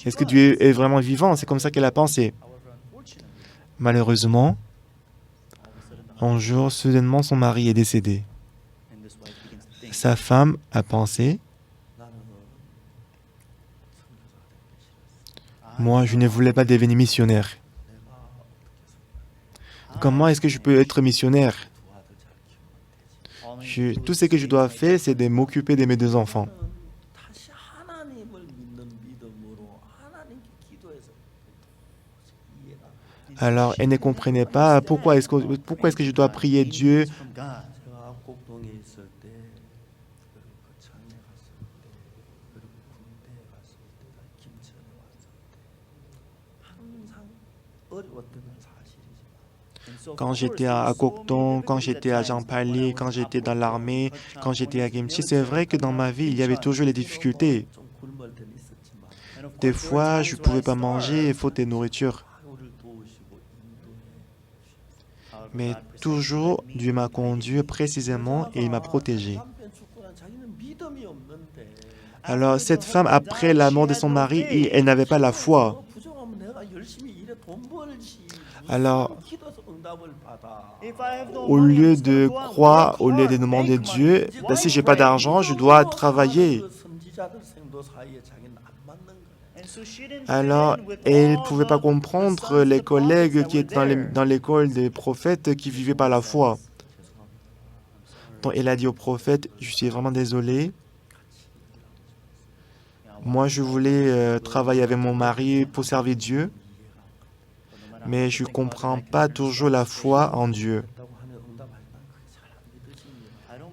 Est-ce que Dieu est vraiment vivant? C'est comme ça qu'elle a pensé. Malheureusement, un jour, soudainement, son mari est décédé. Sa femme a pensé, moi, je ne voulais pas devenir missionnaire. Comment est-ce que je peux être missionnaire? Tout ce que je dois faire, c'est de m'occuper de mes deux enfants. Alors, elle ne comprenait pas pourquoi est-ce que je dois prier Dieu. Quand j'étais à Cocteau, quand j'étais à Jean-Pali, quand j'étais dans l'armée, quand j'étais à Kimchi, c'est vrai que dans ma vie, il y avait toujours les difficultés. Des fois, je ne pouvais pas manger, faute de nourriture. Mais toujours, Dieu m'a conduit précisément et il m'a protégé. Alors, cette femme, après la mort de son mari, elle n'avait pas la foi. Alors, au lieu de croire, au lieu de demander Dieu, si je n'ai pas d'argent, je dois travailler. Alors, elle ne pouvait pas comprendre les collègues qui étaient dans l'école des prophètes qui vivaient par la foi. Donc, elle a dit au prophète, je suis vraiment désolé. Moi, je voulais travailler avec mon mari pour servir Dieu, mais je ne comprends pas toujours la foi en Dieu.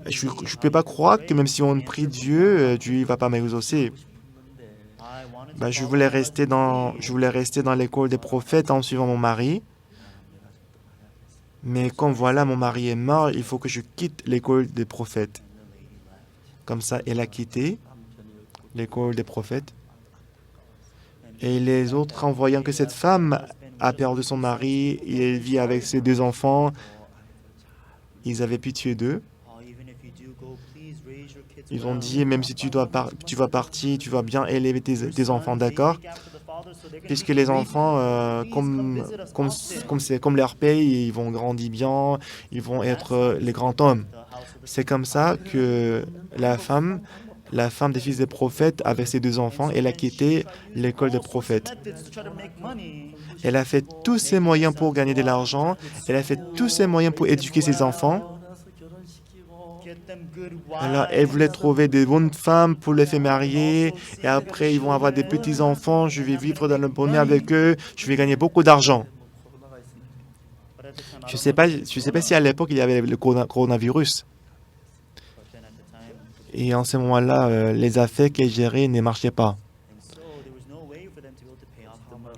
Je ne peux pas croire que même si on prie Dieu, Dieu ne va pas m'exaucer. Je voulais rester dans l'école des prophètes en suivant mon mari. Mais comme voilà, mon mari est mort, il faut que je quitte l'école des prophètes. Comme ça, elle a quitté l'école des prophètes. Et les autres, en voyant que cette femme a perdu son mari et elle vit avec ses deux enfants, ils avaient pitié d'eux. Ils ont dit, même si tu vas partir, tu vas bien élever tes enfants, d'accord? Puisque les enfants, comme leur pays, ils vont grandir bien, ils vont être les grands hommes. C'est comme ça que la femme des fils des prophètes, avec ses deux enfants, elle a quitté l'école des prophètes. Elle a fait tous ses moyens pour gagner de l'argent, elle a fait tous ses moyens pour éduquer ses enfants. Alors, elle voulait trouver des bonnes femmes pour les faire marier. Et après, ils vont avoir des petits-enfants. Je vais vivre dans le bonheur avec eux. Je vais gagner beaucoup d'argent. Je ne sais pas si à l'époque, il y avait le coronavirus. Et en ce moment-là, les affaires qu'elle gérait ne marchaient pas.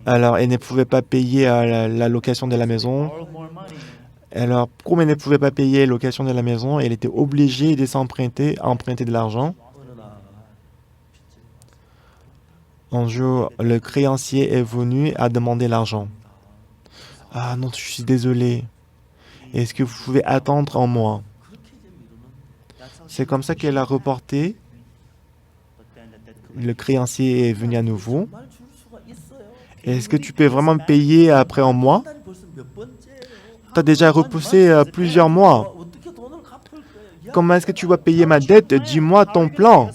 Alors, elle ne pouvait pas payer la location de la maison. Alors, comme elle ne pouvait pas payer la location de la maison, elle était obligée de emprunter de l'argent. Un jour, le créancier est venu à demander l'argent. Ah non, je suis désolé. Est-ce que vous pouvez attendre un mois? C'est comme ça qu'elle a reporté. Le créancier est venu à nouveau. Est-ce que tu peux vraiment me payer après un mois? Tu as déjà repoussé plusieurs mois. Comment est-ce que tu vas payer ma dette? Dis-moi ton plan.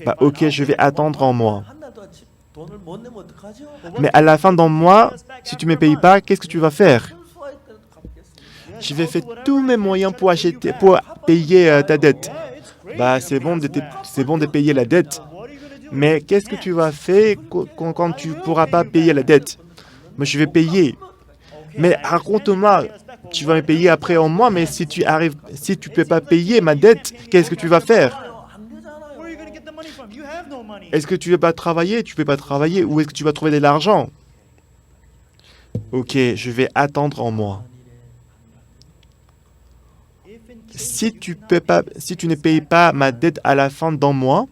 Bah, ok, je vais attendre un mois. Mais à la fin d'un mois, si tu ne me payes pas, qu'est-ce que tu vas faire? Je vais faire tous mes moyens pour payer ta dette. Bah, c'est bon de payer la dette. Mais qu'est-ce que tu vas faire quand tu ne pourras pas payer la dette? Moi, je vais payer. Mais raconte-moi, tu vas me payer après un mois, mais si tu ne peux pas payer ma dette, qu'est-ce que tu vas faire? Est-ce que tu ne veux pas travailler? Tu ne peux pas travailler. Où est-ce que tu vas trouver de l'argent? Ok, je vais attendre un mois. Si tu ne payes pas ma dette à la fin d'un mois,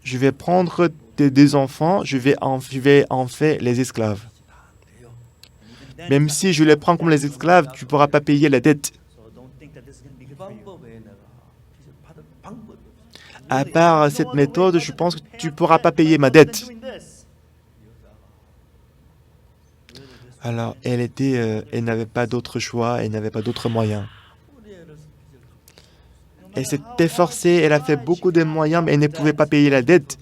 je vais prendre tes deux enfants, je vais en faire les esclaves. Même si je les prends comme les esclaves, tu ne pourras pas payer la dette. À part cette méthode, je pense que tu ne pourras pas payer ma dette. Alors, elle n'avait pas d'autre choix, elle n'avait pas d'autre moyen. Elle s'est efforcée, elle a fait beaucoup de moyens, mais elle ne pouvait pas payer la dette.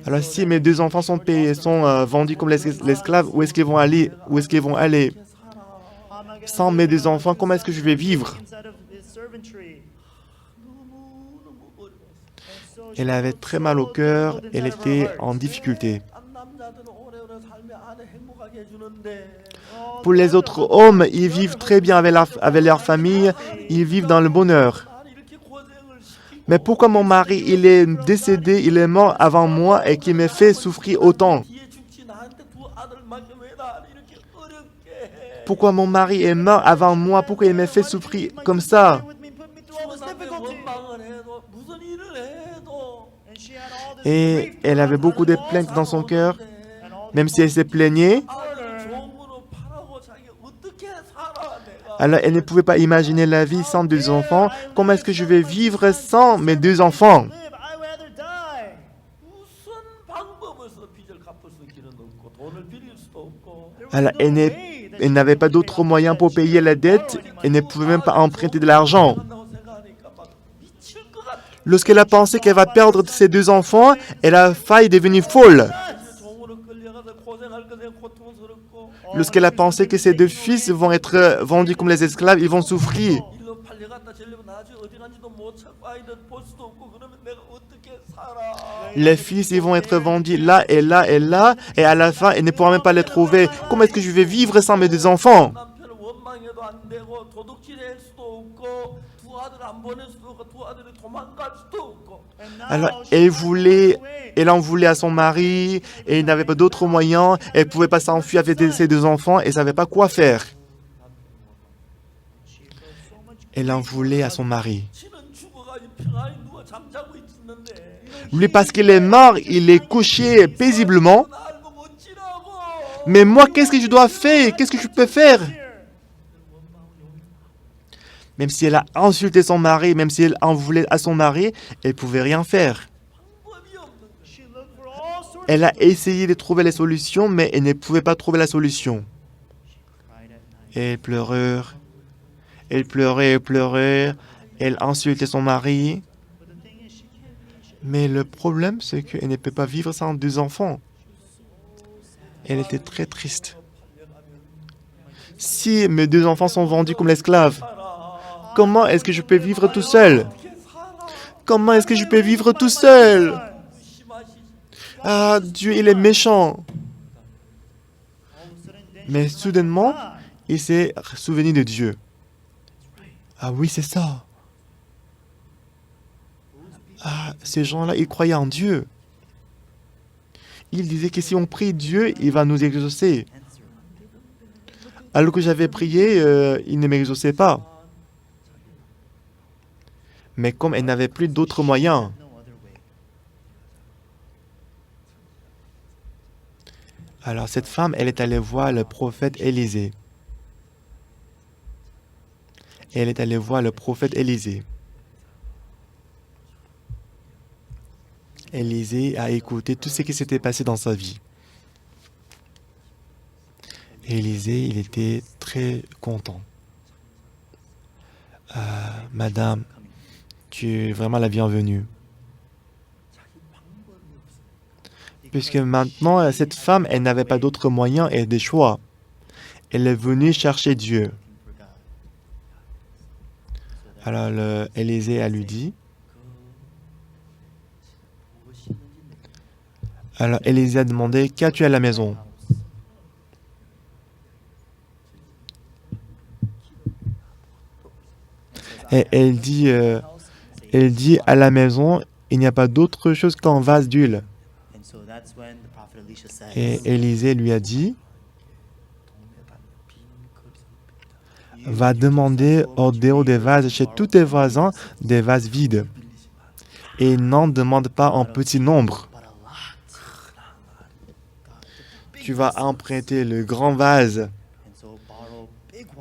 Alors, si mes deux enfants sont vendus comme les esclaves, où est-ce qu'ils vont aller? Où est-ce qu'ils vont aller? Sans mes deux enfants, comment est-ce que je vais vivre? Elle avait très mal au cœur, elle était en difficulté. Pour les autres hommes, ils vivent très bien avec leur famille, ils vivent dans le bonheur. Mais pourquoi mon mari, il est décédé, il est mort avant moi et qu'il me fait souffrir autant? Pourquoi mon mari est mort avant moi? Pourquoi il me fait souffrir comme ça? Et elle avait beaucoup de plaintes dans son cœur, même si elle se plaignait. Alors, elle ne pouvait pas imaginer la vie sans deux enfants. Comment est-ce que je vais vivre sans mes deux enfants? Alors, elle n'avait pas d'autre moyen pour payer la dette. Elle ne pouvait même pas emprunter de l'argent. Lorsqu'elle a pensé qu'elle va perdre ses deux enfants, elle a failli devenir folle. Lorsqu'elle a pensé que ses deux fils vont être vendus comme les esclaves, ils vont souffrir. Les fils, ils vont être vendus là et là et là, et à la fin, elle ne pourra même pas les trouver. Comment est-ce que je vais vivre sans mes deux enfants? Alors, elle en voulait à son mari, et il n'avait pas d'autre moyen, elle ne pouvait pas s'enfuir avec ses deux enfants, et ne savait pas quoi faire. Elle en voulait à son mari. Lui, parce qu'il est mort, il est couché paisiblement. Mais moi, qu'est-ce que je dois faire? Qu'est-ce que je peux faire? Même si elle a insulté son mari, même si elle en voulait à son mari, elle ne pouvait rien faire. Elle a essayé de trouver les solutions, mais elle ne pouvait pas trouver la solution. Elle pleurait, elle pleurait, elle pleurait, elle insultait son mari. Mais le problème, c'est qu'elle ne peut pas vivre sans deux enfants. Elle était très triste. Si mes deux enfants sont vendus comme l'esclave, comment est-ce que je peux vivre tout seul? Comment est-ce que je peux vivre tout seul? Ah, Dieu, il est méchant. Mais soudainement, il s'est souvenu de Dieu. Ah oui, c'est ça. Ah, ces gens-là, ils croyaient en Dieu. Ils disaient que si on prie Dieu, il va nous exaucer. Alors que j'avais prié, il ne m'exauçait pas. Mais comme elle n'avait plus d'autres moyens, alors cette femme, elle est allée voir le prophète Élisée. Elle est allée voir le prophète Élisée. Élisée a écouté tout ce qui s'était passé dans sa vie. Élisée, il était très content. Madame, tu es vraiment la bienvenue. Puisque maintenant, cette femme, elle n'avait pas d'autre moyen et des choix. Elle est venue chercher Dieu. Alors, Élisée a lui dit. Alors, Élisée a demandé, qu'as-tu à la maison? Et elle dit, à la maison, il n'y a pas d'autre chose qu'un vase d'huile. Et Élisée lui a dit, va demander au dehors des vases chez tous tes voisins des vases vides. Et n'en demande pas en petit nombre. Tu vas emprunter le grand vase.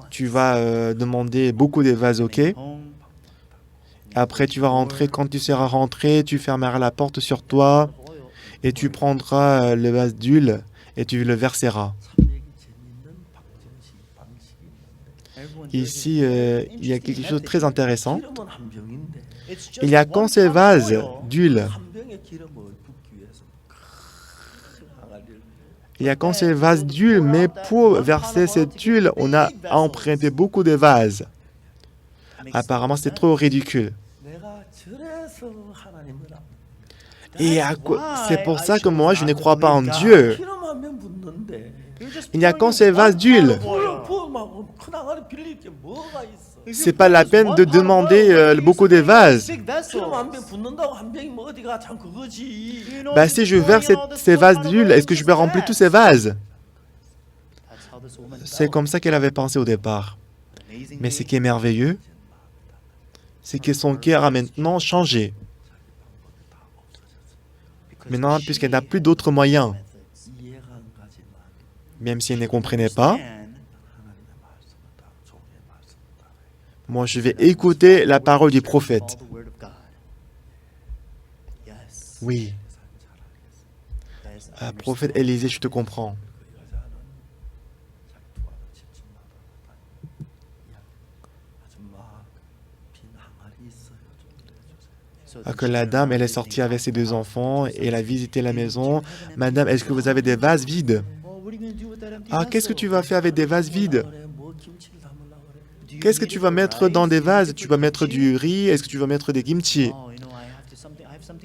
Tu vas demander beaucoup de vases, ok? Après, tu vas rentrer. Quand tu seras rentré, tu fermeras la porte sur toi et tu prendras le vase d'huile et tu le verseras. Ici, il y a quelque chose de très intéressant. Il y a qu'un seul vase d'huile. Il y a qu'un seul vase d'huile, mais pour verser cette huile, on a emprunté beaucoup de vases. Apparemment, c'est trop ridicule. Et c'est pour ça que moi, je ne crois pas en Dieu. Il n'y a qu'un seul vase d'huile. C'est pas la peine de demander beaucoup de vases. Si je verse ces vases d'huile, est-ce que je peux remplir tous ces vases? C'est comme ça qu'elle avait pensé au départ. Mais ce qui est merveilleux, c'est que son cœur a maintenant changé. Maintenant, puisqu'elle n'a plus d'autres moyens, même si elle ne comprenait pas, moi je vais écouter la parole du prophète. Oui. Prophète Élisée, je te comprends. Que la dame, elle est sortie avec ses 2 enfants et elle a visité la maison. Madame, est-ce que vous avez des vases vides? Qu'est-ce que tu vas faire avec des vases vides? Qu'est-ce que tu vas mettre dans des vases? Tu vas mettre du riz? Est-ce que tu vas mettre des kimchi?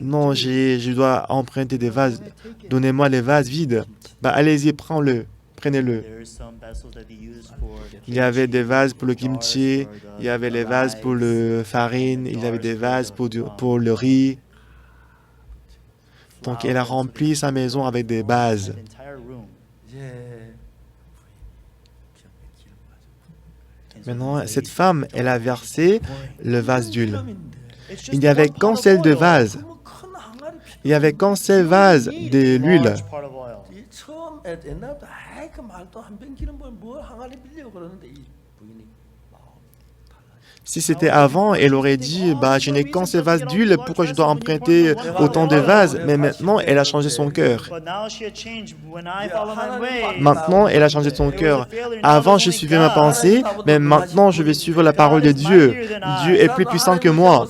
Non, je dois emprunter des vases. Donnez-moi les vases vides. Allez-y, prenez-le. Il y avait des vases pour le kimchi, il y avait les vases pour la farine, il y avait des vases pour le riz. Donc, elle a rempli sa maison avec des vases. Maintenant, cette femme, elle a versé le vase d'huile. Il n'y avait qu'un seul de vase. Il n'y avait qu'un seul vase de l'huile. Si c'était avant, elle aurait dit, je n'ai qu'un seul vase d'huile, pourquoi je dois emprunter autant de vases? Mais maintenant, elle a changé son cœur. Maintenant, elle a changé son cœur. Avant, je suivais ma pensée, mais maintenant, je vais suivre la parole de Dieu. Dieu est plus puissant que moi.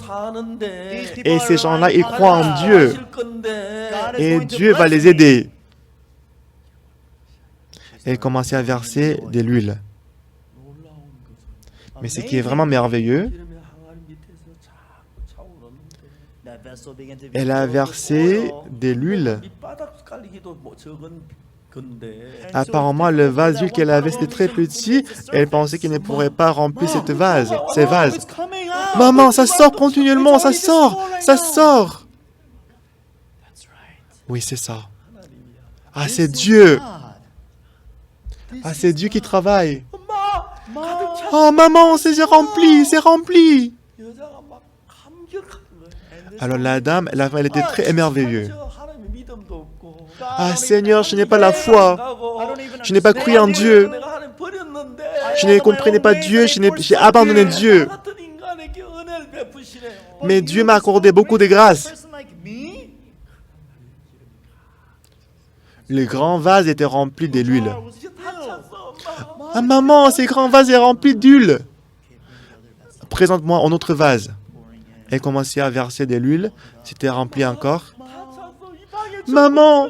Et ces gens-là, ils croient en Dieu. Et Dieu va les aider. Elle commençait à verser de l'huile. Mais ce qui est vraiment merveilleux, elle a versé de l'huile. Apparemment, le vase d'huile qu'elle avait, c'était très petit. Elle pensait qu'elle ne pourrait pas remplir ces vases. Maman, ça sort continuellement, ça sort, ça sort. Oui, c'est ça. C'est Dieu. C'est Dieu qui travaille. Oh, maman, c'est rempli, c'est rempli. Alors la dame, elle était très émerveillée. Seigneur, je n'ai pas la foi. Je n'ai pas cru en Dieu. Je ne comprenais pas Dieu, j'ai abandonné Dieu. Mais Dieu m'a accordé beaucoup de grâce. Le grand vase était rempli de l'huile. Ah maman, ce grand vase est rempli d'huile. Présente-moi un autre vase. Elle commençait à verser de l'huile. C'était rempli encore. Maman,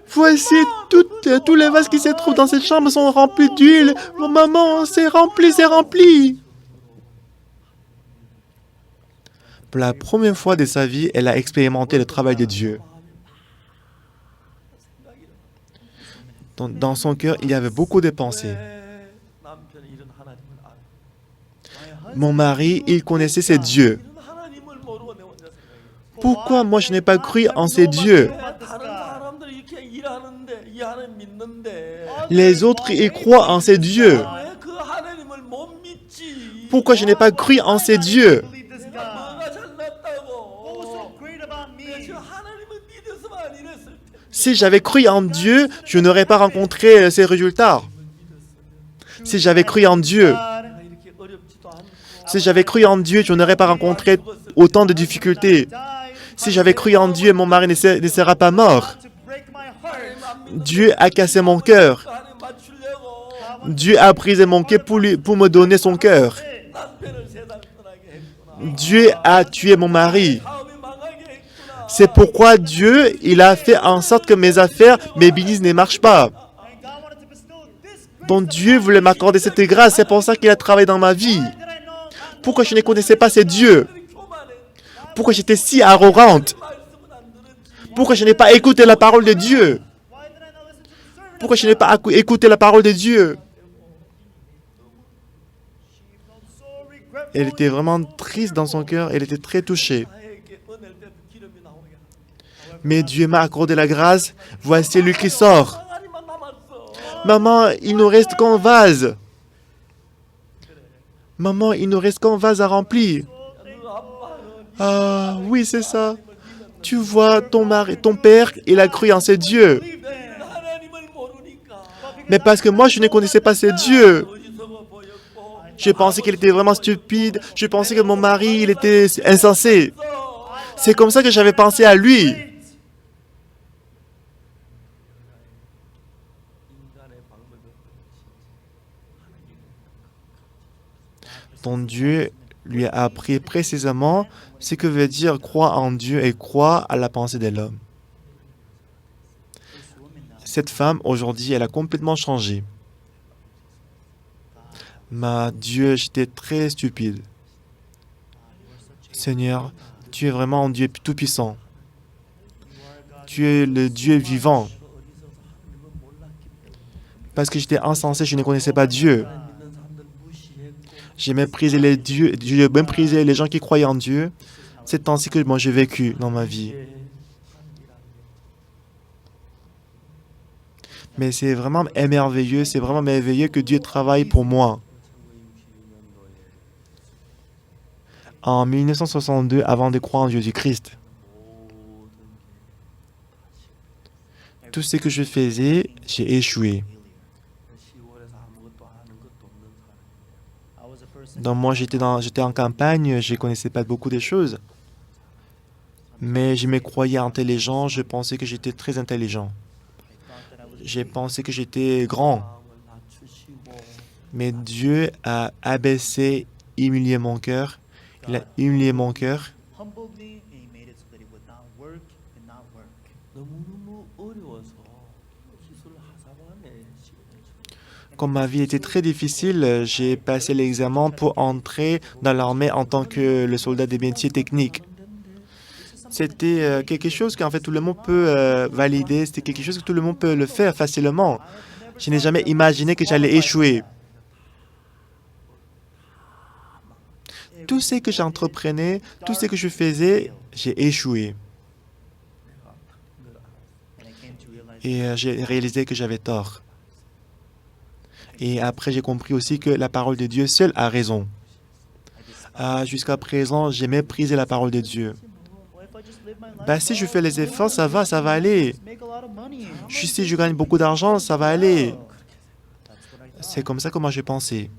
voici tous les vases qui se trouvent dans cette chambre sont remplis d'huile. Oh, maman, c'est rempli, c'est rempli. Pour la première fois de sa vie, elle a expérimenté le travail de Dieu. Dans son cœur, il y avait beaucoup de pensées. Mon mari, il connaissait ces dieux. Pourquoi moi je n'ai pas cru en ces dieux? Les autres, ils croient en ces dieux. Pourquoi je n'ai pas cru en ces dieux? Si j'avais cru en Dieu, je n'aurais pas rencontré ces résultats. Si j'avais cru en Dieu, je n'aurais pas rencontré autant de difficultés. Si j'avais cru en Dieu, mon mari ne sera pas mort. Dieu a cassé mon cœur. Dieu a brisé mon cœur pour me donner son cœur. Dieu a tué mon mari. C'est pourquoi Dieu, il a fait en sorte que mes affaires, mes business ne marchent pas. Donc Dieu voulait m'accorder cette grâce. C'est pour ça qu'il a travaillé dans ma vie. Pourquoi je ne connaissais pas ces dieux? Pourquoi j'étais si arrogante? Pourquoi je n'ai pas écouté la parole de Dieu? Pourquoi je n'ai pas écouté la parole de Dieu? Elle était vraiment triste dans son cœur. Elle était très touchée. Mais Dieu m'a accordé la grâce. Voici lui qui sort. Maman, il nous reste qu'un vase. Maman, il nous reste qu'un vase à remplir. Ah, oui, c'est ça. Tu vois, ton père, il a cru en ces dieux. Mais parce que moi, je ne connaissais pas ces dieux. Je pensais qu'il était vraiment stupide. Je pensais que mon mari, il était insensé. C'est comme ça que j'avais pensé à lui. Ton Dieu lui a appris précisément ce que veut dire croire en Dieu et croire à la pensée de l'homme. Cette femme, aujourd'hui, elle a complètement changé. Mais Dieu, j'étais très stupide. Seigneur, tu es vraiment un Dieu tout-puissant. Tu es le Dieu vivant. Parce que j'étais insensé, je ne connaissais pas Dieu. J'ai méprisé les dieux, j'ai méprisé les gens qui croyaient en Dieu. C'est ainsi que moi j'ai vécu dans ma vie. Mais c'est vraiment merveilleux que Dieu travaille pour moi. En 1962, avant de croire en Jésus-Christ, tout ce que je faisais, j'ai échoué. Donc moi, j'étais en campagne, je ne connaissais pas beaucoup de choses. Mais je me croyais intelligent, je pensais que j'étais très intelligent. J'ai pensé que j'étais grand. Mais Dieu a abaissé, humilié mon cœur. Il a humilié mon cœur. Comme ma vie était très difficile, j'ai passé l'examen pour entrer dans l'armée en tant que le soldat des métiers techniques. C'était quelque chose qu'en fait tout le monde peut valider, c'était quelque chose que tout le monde peut le faire facilement. Je n'ai jamais imaginé que j'allais échouer. Tout ce que j'entreprenais, tout ce que je faisais, j'ai échoué. Et j'ai réalisé que j'avais tort. Et après, j'ai compris aussi que la parole de Dieu seule a raison. Jusqu'à présent, j'ai méprisé la parole de Dieu. Si je fais les efforts, ça va aller. Si je gagne beaucoup d'argent, ça va aller. C'est comme ça que moi j'ai pensé.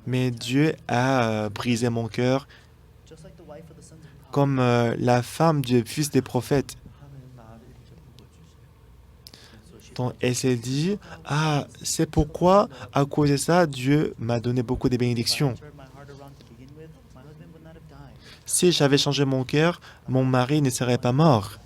Mais Dieu a brisé mon cœur comme la femme du fils des prophètes. Donc, elle s'est dit, ah, c'est pourquoi, à cause de ça, Dieu m'a donné beaucoup de bénédictions. Si j'avais changé mon cœur, mon mari ne serait pas mort.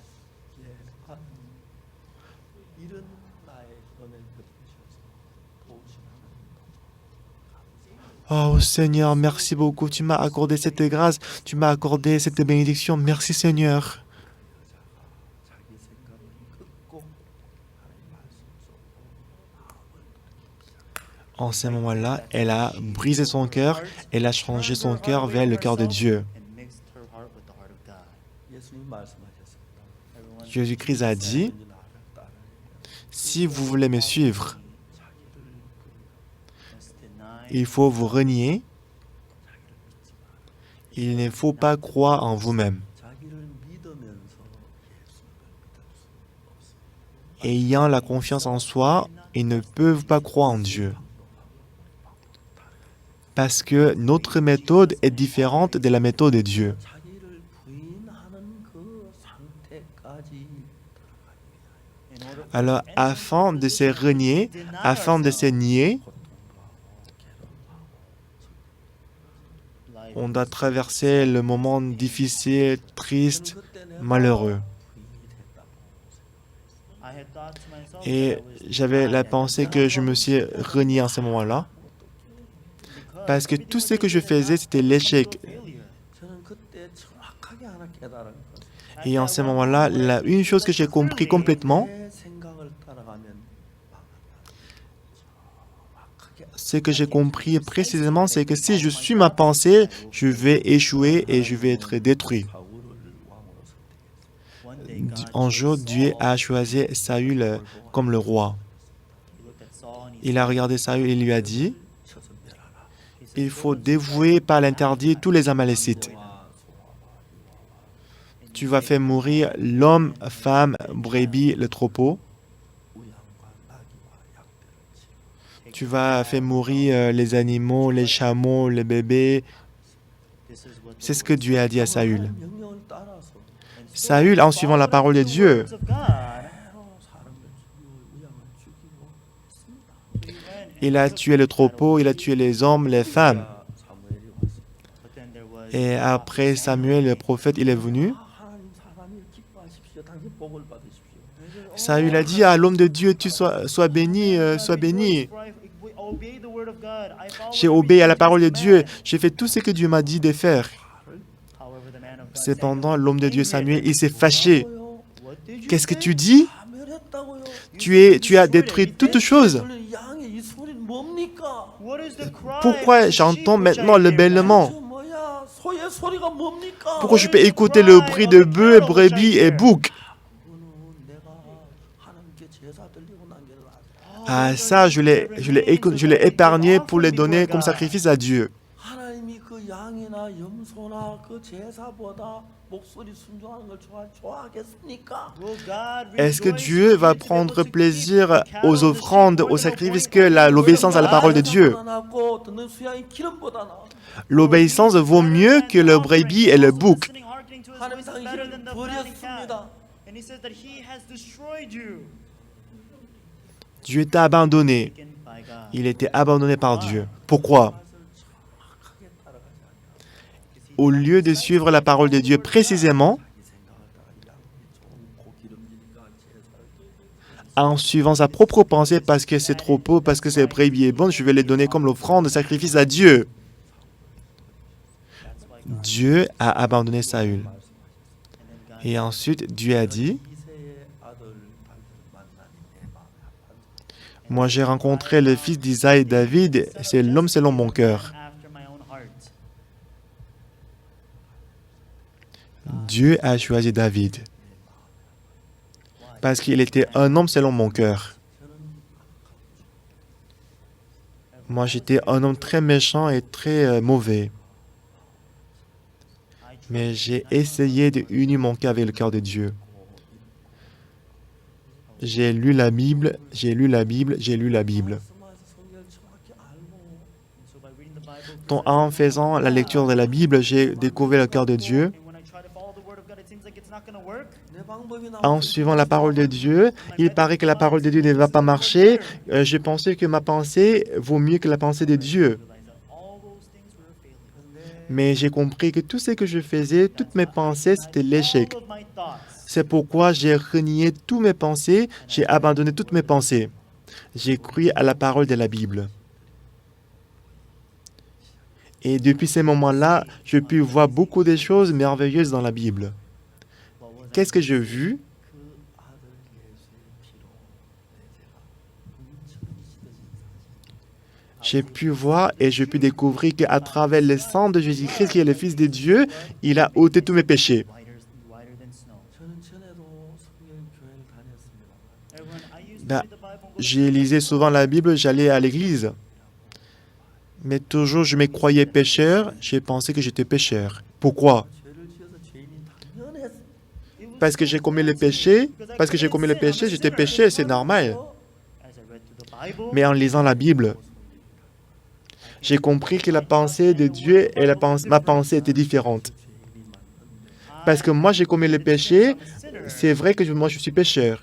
Oh Seigneur, merci beaucoup. Tu m'as accordé cette grâce, tu m'as accordé cette bénédiction. Merci Seigneur. En ce moment-là, elle a brisé son cœur, elle a changé son cœur vers le cœur de Dieu. Jésus-Christ a dit, si vous voulez me suivre, il faut vous renier. Il ne faut pas croire en vous-même. Ayant la confiance en soi, ils ne peuvent pas croire en Dieu. Parce que notre méthode est différente de la méthode de Dieu. Alors, afin de se renier, afin de se nier, on doit traverser le moment difficile, triste, malheureux. Et j'avais la pensée que je me suis renié en ce moment-là. Parce que tout ce que je faisais, c'était l'échec. Et en ce moment-là, une chose que j'ai compris complètement, ce que j'ai compris précisément, c'est que si je suis ma pensée, je vais échouer et je vais être détruit. Un jour, Dieu a choisi Saül comme le roi. Il a regardé Saül et lui a dit, il faut dévouer par l'interdit tous les Amalécites. Tu vas faire mourir l'homme, femme, brebis, le troupeau. Tu vas faire mourir les animaux, les chameaux, les bébés. C'est ce que Dieu a dit à Saül. Saül, en suivant la parole de Dieu, il a tué le troupeau, il a tué les hommes, les femmes. Et après Samuel, le prophète, il est venu. Saül a dit à l'homme de Dieu, tu sois béni, sois béni. J'ai obéi à la parole de Dieu, j'ai fait tout ce que Dieu m'a dit de faire. Cependant, l'homme de Dieu Samuel, il s'est fâché. Qu'est-ce que tu dis? Tu as détruit toutes choses. Pourquoi j'entends maintenant le bêlement? Pourquoi je peux écouter le bruit de bœufs, brebis et boucs? Ah, ça, je l'ai épargné pour les donner comme sacrifice à Dieu. Est-ce que Dieu va prendre plaisir aux offrandes, aux sacrifices que l'obéissance à la parole de Dieu? L'obéissance vaut mieux que le brebis et le bouc. Dieu t'a abandonné. Il était abandonné par Dieu. Pourquoi? Au lieu de suivre la parole de Dieu précisément, en suivant sa propre pensée, parce que c'est trop beau, parce que c'est brebis et bon, je vais les donner comme l'offrande de sacrifice à Dieu. Dieu a abandonné Saül. Et ensuite, Dieu a dit, moi j'ai rencontré le fils d'Isaïe, David, c'est l'homme selon mon cœur. Dieu a choisi David parce qu'il était un homme selon mon cœur. Moi, j'étais un homme très méchant et très mauvais. Mais j'ai essayé de unir mon cœur avec le cœur de Dieu. J'ai lu la Bible, j'ai lu la Bible, j'ai lu la Bible. Donc, en faisant la lecture de la Bible, j'ai découvert le cœur de Dieu. En suivant la parole de Dieu, il paraît que la parole de Dieu ne va pas marcher. Je pensais que ma pensée vaut mieux que la pensée de Dieu. Mais j'ai compris que tout ce que je faisais, toutes mes pensées, c'était l'échec. C'est pourquoi j'ai renié toutes mes pensées, j'ai abandonné toutes mes pensées. J'ai cru à la parole de la Bible. Et depuis ces moments-là, je puis voir beaucoup de choses merveilleuses dans la Bible. Qu'est-ce que j'ai vu? J'ai pu voir et j'ai pu découvrir qu'à travers le sang de Jésus-Christ, qui est le Fils de Dieu, il a ôté tous mes péchés. J'ai lisé souvent la Bible, j'allais à l'église. Mais toujours, je me croyais pécheur, j'ai pensé que j'étais pécheur. Pourquoi? Parce que j'ai commis le péché, j'étais péché, c'est normal. Mais en lisant la Bible, j'ai compris que la pensée de Dieu et ma pensée étaient différentes. Parce que moi, j'ai commis le péché, c'est vrai que moi, je suis pécheur.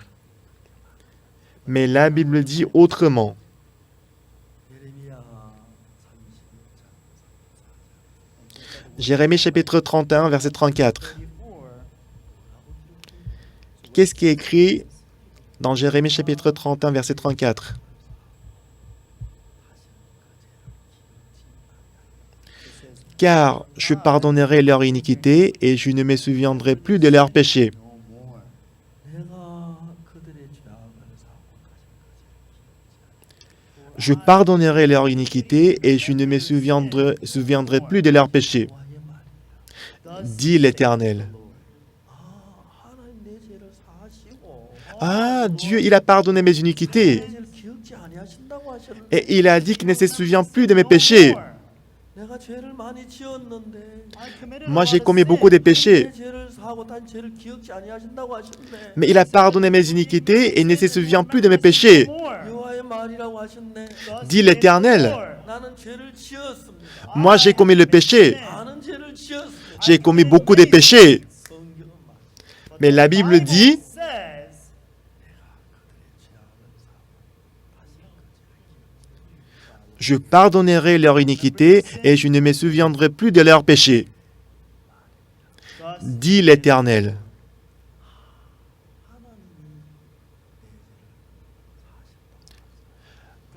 Mais la Bible dit autrement. Jérémie chapitre 31, verset 34. Qu'est-ce qui est écrit dans Jérémie chapitre 31, verset 34? Car je pardonnerai leur iniquité et je ne me souviendrai plus de leurs péchés. Je pardonnerai leur iniquité et je ne me souviendrai plus de leurs péchés, dit l'Éternel. Ah, Dieu, il a pardonné mes iniquités. Et il a dit qu'il ne se souvient plus de mes péchés. Moi, j'ai commis beaucoup de péchés. Mais il a pardonné mes iniquités et ne se souvient plus de mes péchés, dit l'Éternel. Moi, j'ai commis le péché. J'ai commis beaucoup de péchés. Mais la Bible dit, je pardonnerai leur iniquité et je ne me souviendrai plus de leurs péchés, dit l'Éternel.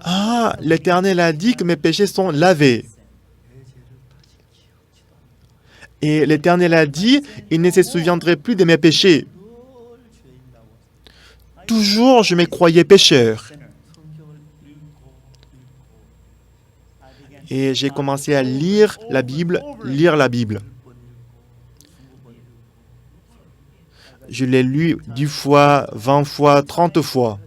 Ah, l'Éternel a dit que mes péchés sont lavés. Et l'Éternel a dit, il ne se souviendrait plus de mes péchés. Toujours, je me croyais pécheur. Et j'ai commencé à lire la Bible. Je l'ai lu 10 fois, 20 fois, 30 fois.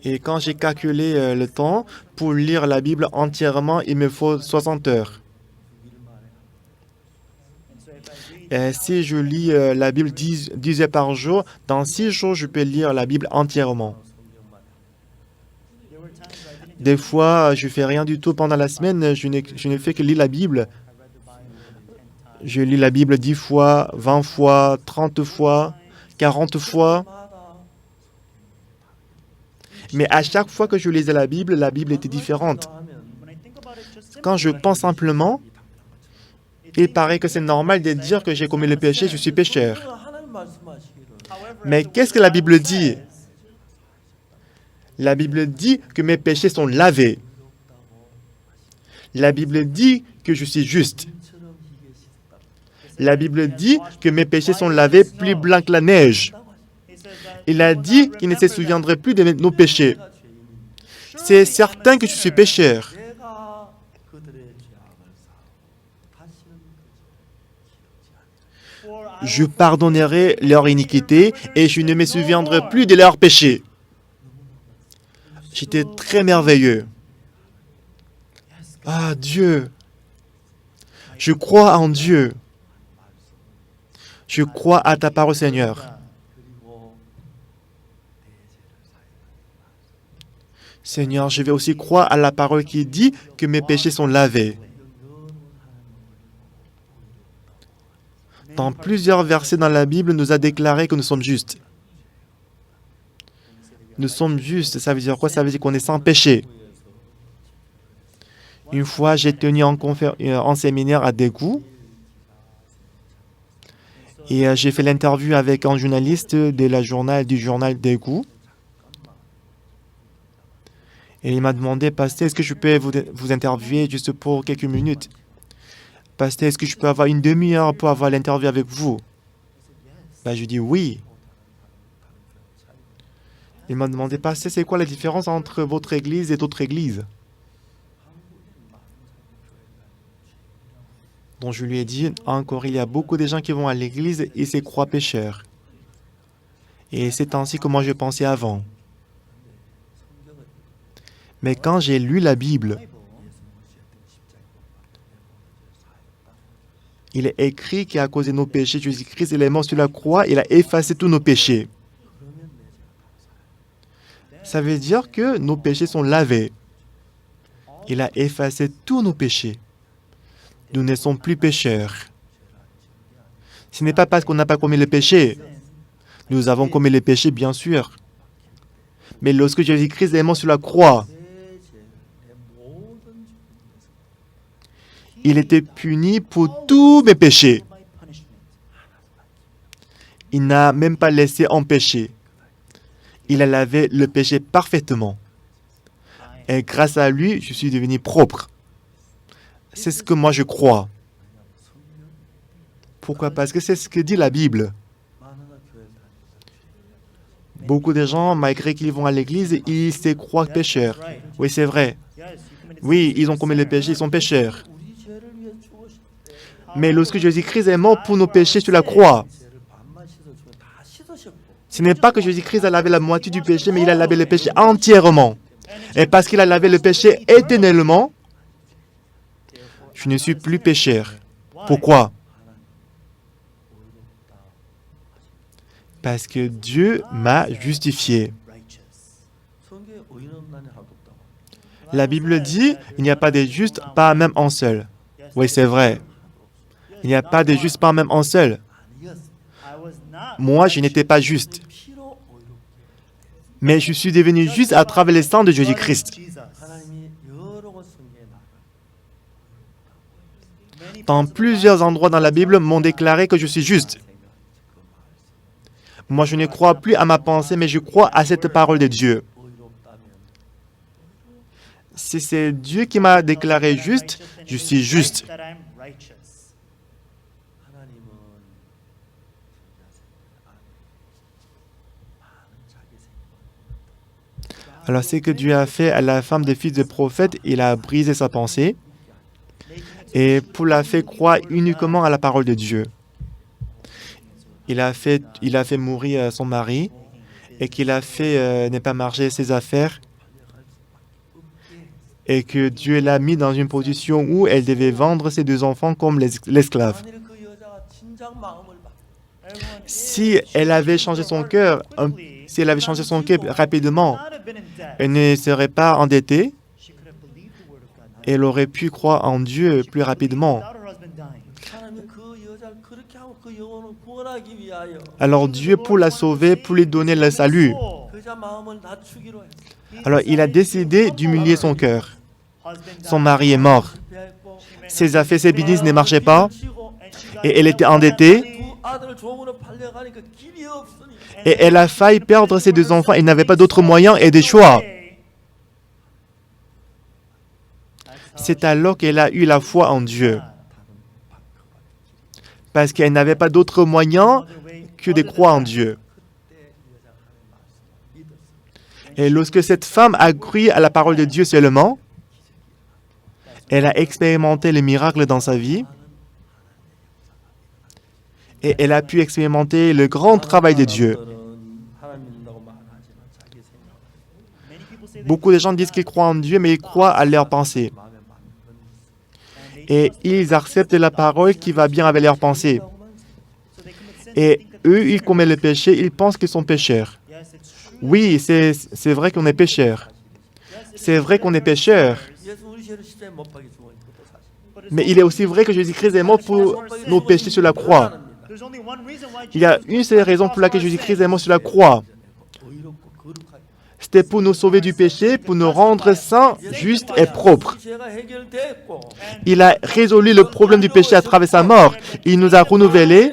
Et quand j'ai calculé le temps, pour lire la Bible entièrement, il me faut 60 heures. Et si je lis la Bible 10 heures par jour, dans 6 jours, je peux lire la Bible entièrement. Des fois, je ne fais rien du tout pendant la semaine, je ne fais que lire la Bible. Je lis la Bible 10 fois, 20 fois, 30 fois, 40 fois. Mais à chaque fois que je lisais la Bible était différente. Quand je pense simplement, il paraît que c'est normal de dire que j'ai commis le péché, je suis pécheur. Mais qu'est-ce que la Bible dit? La Bible dit que mes péchés sont lavés. La Bible dit que je suis juste. La Bible dit que mes péchés sont lavés plus blancs que la neige. Il a dit qu'il ne se souviendrait plus de nos péchés. C'est certain que je suis pécheur. Je pardonnerai leur iniquité et je ne me souviendrai plus de leurs péchés. J'étais très merveilleux. Ah, Dieu! Je crois en Dieu. Je crois à ta parole, Seigneur. Seigneur, je vais aussi croire à la parole qui dit que mes péchés sont lavés. Dans plusieurs versets dans la Bible, nous a déclaré que nous sommes justes. Nous sommes justes, ça veut dire quoi? Ça veut dire qu'on est sans péché. Une fois, j'ai tenu en séminaire à Daegu et j'ai fait l'interview avec un journaliste du journal Daegu. Et il m'a demandé, Pasteur, est-ce que je peux vous interviewer juste pour quelques minutes? Pasteur, est-ce que je peux avoir une demi-heure pour avoir l'interview avec vous? Je dis oui. Il m'a demandé, Pasteur, c'est quoi la différence entre votre église et d'autres églises? Donc je lui ai dit, encore, il y a beaucoup de gens qui vont à l'église et se croient pécheurs. Et c'est ainsi que moi je pensais avant. Mais quand j'ai lu la Bible, il est écrit qu'à cause de nos péchés, Jésus-Christ est mort sur la croix, il a effacé tous nos péchés. Ça veut dire que nos péchés sont lavés. Il a effacé tous nos péchés. Nous ne sommes plus pécheurs. Ce n'est pas parce qu'on n'a pas commis le péché. Nous avons commis le péché, bien sûr. Mais lorsque Jésus-Christ est mort sur la croix, il était puni pour tous mes péchés. Il n'a même pas laissé en péché. Il a lavé le péché parfaitement. Et grâce à lui, je suis devenu propre. C'est ce que moi je crois. Pourquoi? Parce que c'est ce que dit la Bible. Beaucoup de gens, malgré qu'ils vont à l'église, ils se croient pécheurs. Oui, c'est vrai. Oui, ils ont commis le péché, ils sont pécheurs. Mais lorsque Jésus-Christ est mort pour nos péchés sur la croix, ce n'est pas que Jésus-Christ a lavé la moitié du péché, mais il a lavé le péché entièrement. Et parce qu'il a lavé le péché éternellement, je ne suis plus pécheur. Pourquoi? Parce que Dieu m'a justifié. La Bible dit, il n'y a pas de juste, pas même un seul. Oui, c'est vrai. Il n'y a pas de juste, pas même un seul. Moi, je n'étais pas juste. Mais je suis devenu juste à travers le sang de Jésus-Christ. Dans plusieurs endroits dans la Bible m'ont déclaré que je suis juste. Moi, je ne crois plus à ma pensée, mais je crois à cette parole de Dieu. Si c'est Dieu qui m'a déclaré juste, je suis juste. Alors, ce que Dieu a fait à la femme des fils de prophète, il a brisé sa pensée et pour la faire croire uniquement à la parole de Dieu. Il a fait mourir son mari et qu'il a fait ne pas marcher ses affaires et que Dieu l'a mis dans une position où elle devait vendre ses deux enfants comme l'esclave. Si elle avait changé son cœur, rapidement, elle ne serait pas endettée. Elle aurait pu croire en Dieu plus rapidement. Alors Dieu, pour la sauver, pour lui donner le salut, alors il a décidé d'humilier son cœur. Son mari est mort. Ses affaires, ses business ne marchaient pas. Et elle était endettée. Et elle a failli perdre ses deux enfants. Elle n'avait pas d'autre moyen et de choix. C'est alors qu'elle a eu la foi en Dieu. Parce qu'elle n'avait pas d'autre moyen que de croire en Dieu. Et lorsque cette femme a cru à la parole de Dieu seulement, elle a expérimenté les miracles dans sa vie et elle a pu expérimenter le grand travail de Dieu. Beaucoup de gens disent qu'ils croient en Dieu, mais ils croient à leurs pensées. Et ils acceptent la parole qui va bien avec leurs pensées. Et eux, ils commettent le péché, ils pensent qu'ils sont pécheurs. Oui, c'est vrai qu'on est pécheurs. C'est vrai qu'on est pécheurs. Mais il est aussi vrai que Jésus-Christ est mort pour nos péchés sur la croix. Il y a une seule raison pour laquelle Jésus-Christ est mort sur la croix. C'était pour nous sauver du péché, pour nous rendre saints, justes et propres. Il a résolu le problème du péché à travers sa mort. Il nous a renouvelés,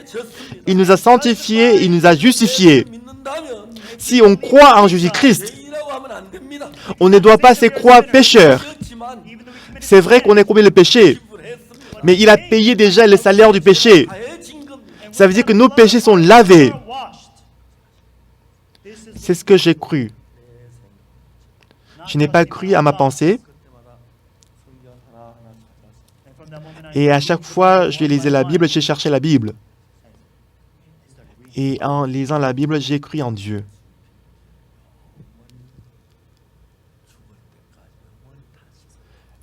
il nous a sanctifiés, il nous a justifiés. Si on croit en Jésus-Christ, on ne doit pas se croire pécheur. C'est vrai qu'on est commis le péché, mais il a payé déjà le salaire du péché. Ça veut dire que nos péchés sont lavés. C'est ce que j'ai cru. Je n'ai pas cru à ma pensée. Et à chaque fois, je lisais la Bible, j'ai cherché la Bible. Et en lisant la Bible, j'ai cru en Dieu.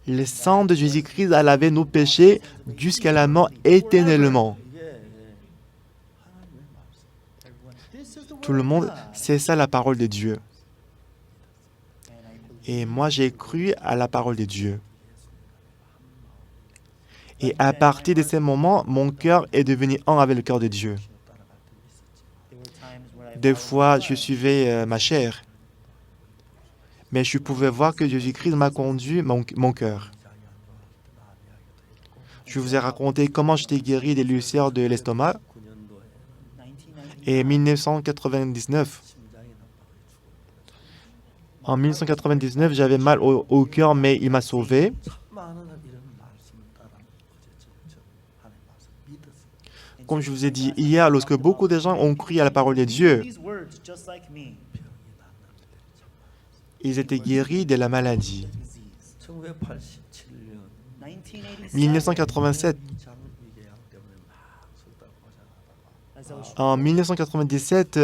Le sang de Jésus-Christ a lavé nos péchés jusqu'à la mort éternellement. Tout le monde, c'est ça la parole de Dieu. Et moi, j'ai cru à la parole de Dieu. Et à partir de ce moment, mon cœur est devenu un avec le cœur de Dieu. Des fois, je suivais ma chair. Mais je pouvais voir que Jésus-Christ m'a conduit mon cœur. Je vous ai raconté comment j'étais guéri des ulcères de l'estomac. Et 1999, en 1999, j'avais mal au cœur, mais il m'a sauvé. Comme je vous ai dit hier, lorsque beaucoup de gens ont cru à la parole de Dieu, ils étaient guéris de la maladie. 1987. En 1997,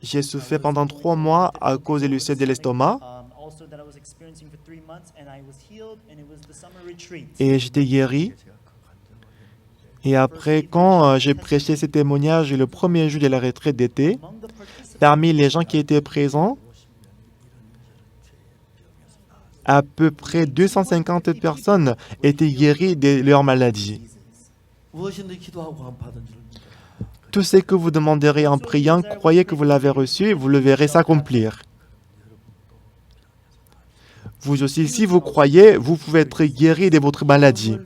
j'ai souffert pendant 3 mois à cause de l'ulcère de l'estomac. Et j'étais guéri. Et après, quand j'ai prêché ce témoignage le premier jour de la retraite d'été, parmi les gens qui étaient présents, à peu près 250 personnes étaient guéries de leur maladie. Tout ce que vous demanderez en priant, croyez que vous l'avez reçu, vous le verrez s'accomplir. Vous aussi, si vous croyez, vous pouvez être guéri de votre maladie.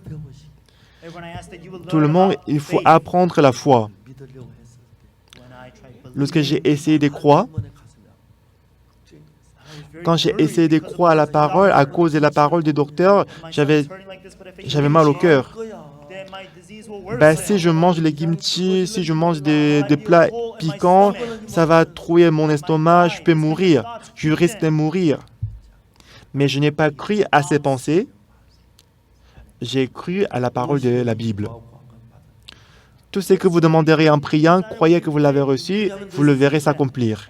Tout le monde, il faut apprendre la foi. Lorsque j'ai essayé de croire, quand j'ai essayé de croire à la parole, à cause de la parole du docteur, j'avais mal au cœur. Si je mange les kimchi, si je mange des plats piquants, ça va trouiller mon estomac, je peux mourir, je risque de mourir. Mais je n'ai pas cru à ces pensées, j'ai cru à la parole de la Bible. Tout ce que vous demanderez en priant, croyez que vous l'avez reçu, vous le verrez s'accomplir.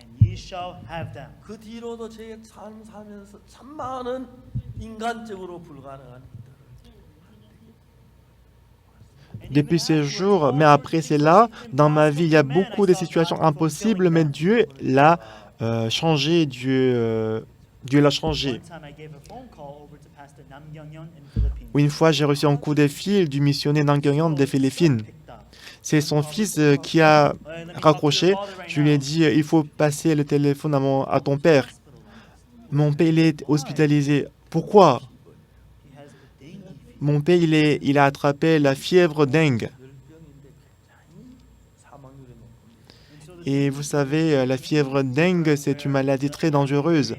Depuis ces jours, mais après cela, dans ma vie, il y a beaucoup de situations impossibles, mais Dieu l'a changé, Dieu l'a changé. Une fois, j'ai reçu un coup de fil du missionnaire Nam Kyung-yeon des Philippines. C'est son fils qui a raccroché. Je lui ai dit, il faut passer le téléphone à ton père. Mon père, il est hospitalisé. Pourquoi? Mon père, il a attrapé la fièvre dengue. Et vous savez, la fièvre dengue, c'est une maladie très dangereuse.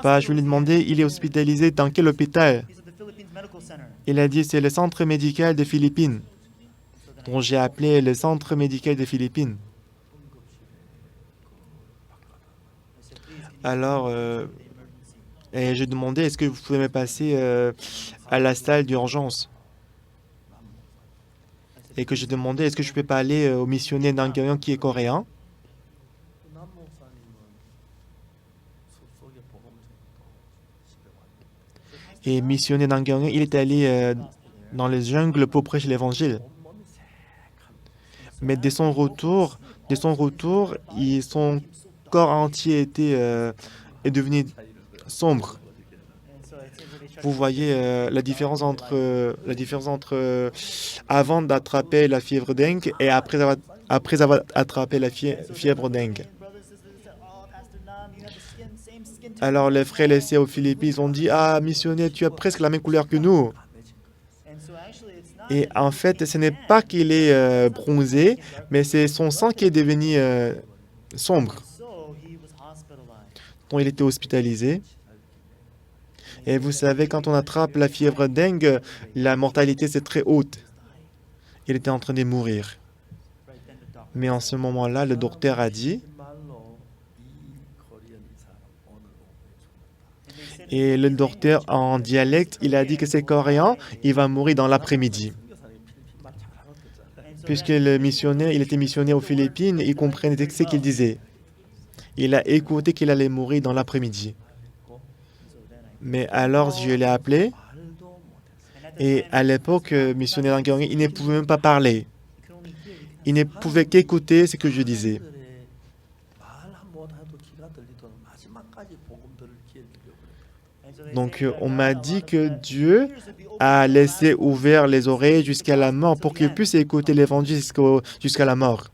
Je lui ai demandé, il est hospitalisé dans quel hôpital? Il a dit, c'est le centre médical des Philippines. Donc j'ai appelé le centre médical des Philippines. Alors, et j'ai demandé, est-ce que vous pouvez me passer à la salle d'urgence? Et que j'ai demandé, est-ce que je peux pas aller au missionnaire Nam Kyung-yeon qui est coréen? Et missionnaire Nam Kyung-yeon, il est allé dans les jungles pour prêcher l'évangile. Mais dès son retour, son corps entier est devenu sombre. Vous voyez la différence entre, avant d'attraper la fièvre dengue et après avoir attrapé la fièvre dengue. Alors les frères et sœurs aux Philippines ils ont dit, ah missionnaire, tu as presque la même couleur que nous. Et en fait, ce n'est pas qu'il est bronzé, mais c'est son sang qui est devenu sombre. Donc il était hospitalisé. Et vous savez, quand on attrape la fièvre dengue, la mortalité c'est très haute. Il était en train de mourir. Mais en ce moment-là, le docteur a dit, et le docteur en dialecte, il a dit que c'est coréen, il va mourir dans l'après-midi. Puisque le missionnaire, il était missionnaire aux Philippines, il comprenait ce qu'il disait. Il a écouté qu'il allait mourir dans l'après-midi. Mais alors, je l'ai appelé, et à l'époque, missionnaire Angyeong, il ne pouvait même pas parler. Il ne pouvait qu'écouter ce que je disais. Donc, on m'a dit que Dieu a laissé ouvert les oreilles jusqu'à la mort pour qu'il puisse écouter l'évangile jusqu'à la mort.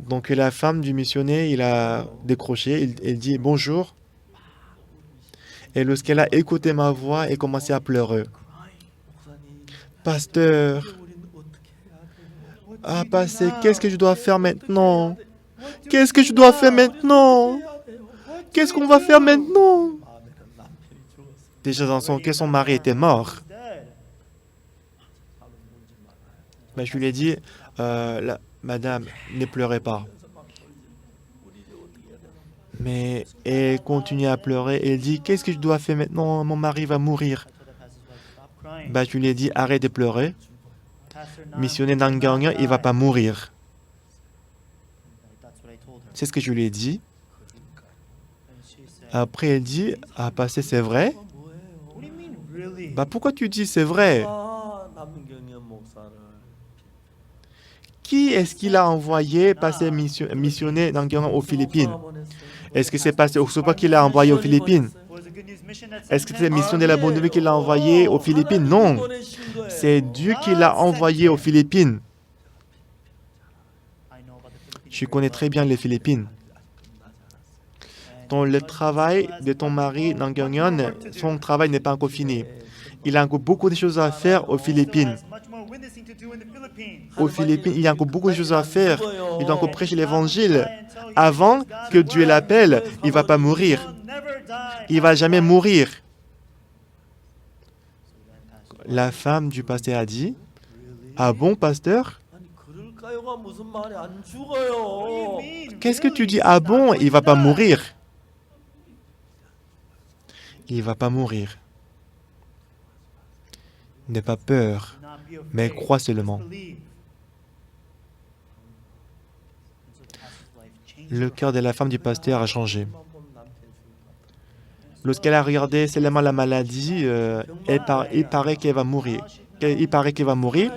Donc, la femme du missionnaire, il a décroché, elle dit « Bonjour ». Et lorsqu'elle a écouté ma voix, elle a commencé à pleurer. « Pasteur, pasteur, qu'est-ce que je dois faire maintenant? Qu'est-ce que je dois faire maintenant? Qu'est-ce qu'on va faire maintenant ?» Déjà dans son cœur, son mari était mort. Mais je lui ai dit, madame, ne pleurez pas. Mais elle continue à pleurer et elle dit, qu'est-ce que je dois faire maintenant? Mon mari va mourir. Je lui ai dit, arrête de pleurer. Missionnaire Nangyang, il ne va pas mourir. C'est ce que je lui ai dit. Après, elle dit, pasteur, c'est vrai? Pourquoi tu dis c'est vrai? Qui est-ce qu'il a envoyé passer missionnaire Nangyang aux Philippines? Est-ce que c'est pasteur Osopa qui l'a envoyé aux Philippines? Est-ce que c'est missionnaire de la bonne nouvelle qui l'a envoyé aux Philippines? Non. C'est Dieu qui l'a envoyé aux Philippines. Je connais très bien les Philippines. Donc, le travail de ton mari, Nangyang, son travail n'est pas encore fini. Il a encore beaucoup de choses à faire aux Philippines. Aux Philippines, il y a encore beaucoup de choses à faire. Il doit encore prêcher l'évangile. Avant que Dieu l'appelle, il ne va pas mourir. Il ne va jamais mourir. La femme du pasteur a dit, « Ah bon, pasteur? Qu'est-ce que tu dis? Ah bon, il ne va pas mourir. » Il ne va pas mourir. N'aie pas peur, mais crois seulement. Le cœur de la femme du pasteur a changé. Lorsqu'elle a regardé seulement la maladie, il paraît qu'elle va mourir. Il paraît qu'elle va mourir,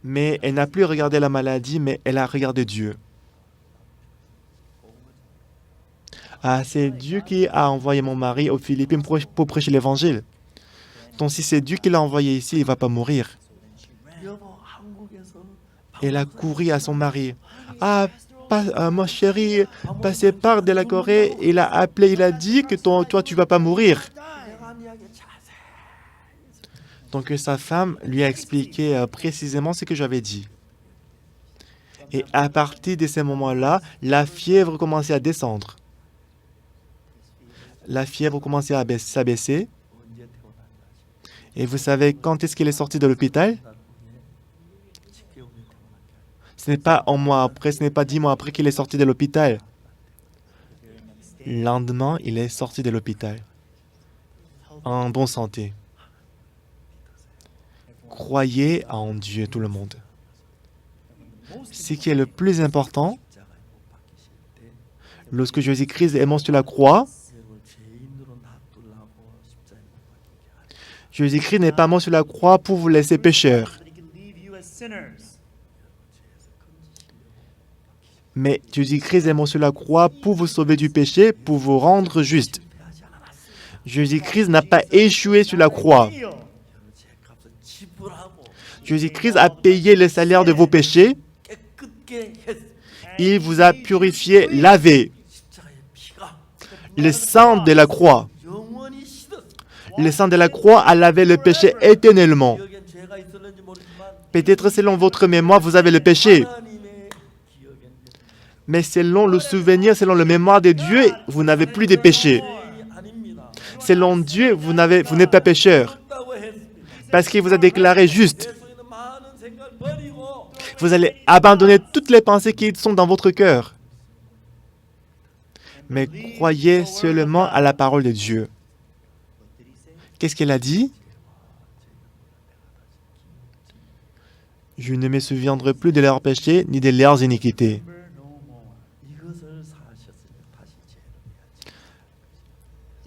mais elle n'a plus regardé la maladie, mais elle a regardé Dieu. C'est Dieu qui a envoyé mon mari aux Philippines pour prêcher l'évangile. Donc si c'est Dieu qui l'a envoyé ici, il ne va pas mourir. Elle a couru à son mari. Mon chéri, passé par de la Corée, il a appelé, il a dit que toi, tu ne vas pas mourir. Donc sa femme lui a expliqué précisément ce que j'avais dit. Et à partir de ce moment-là, la fièvre commençait à descendre. La fièvre commençait à s'abaisser. Et vous savez quand est-ce qu'il est sorti de l'hôpital? Ce n'est pas un mois après, ce n'est pas 10 mois après qu'il est sorti de l'hôpital. Le lendemain, il est sorti de l'hôpital. En bonne santé. Croyez en Dieu, tout le monde. Ce qui est le plus important, lorsque Jésus-Christ est mort sur la croix, Jésus-Christ n'est pas mort sur la croix pour vous laisser pécheurs. Mais Jésus-Christ est mort sur la croix pour vous sauver du péché, pour vous rendre juste. Jésus-Christ n'a pas échoué sur la croix. Jésus-Christ a payé le salaire de vos péchés. Il vous a purifié, lavé. Le sang de la croix. Le sang de la croix a lavé le péché éternellement. Peut-être selon votre mémoire, vous avez le péché. Mais selon le souvenir, selon la mémoire de Dieu, vous n'avez plus de péché. Selon Dieu, vous n'êtes pas pécheur. Parce qu'il vous a déclaré juste. Vous allez abandonner toutes les pensées qui sont dans votre cœur. Mais croyez seulement à la parole de Dieu. Qu'est-ce qu'elle a dit? Je ne me souviendrai plus de leurs péchés ni de leurs iniquités.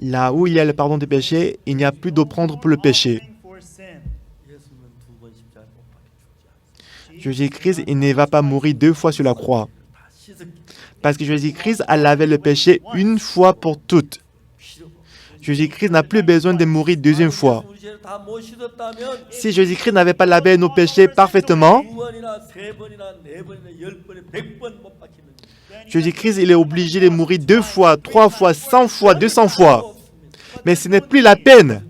Là où il y a le pardon des péchés, il n'y a plus d'offrande pour le péché. Jésus-Christ, il ne va pas mourir 2 fois sur la croix. Parce que Jésus-Christ a lavé le péché une fois pour toutes. Jésus-Christ n'a plus besoin de mourir 2e fois. Si Jésus-Christ n'avait pas lavé nos péchés parfaitement, Jésus-Christ, il est obligé de mourir 2 fois, 3 fois, 100 fois, 200 fois. Mais ce n'est plus la peine.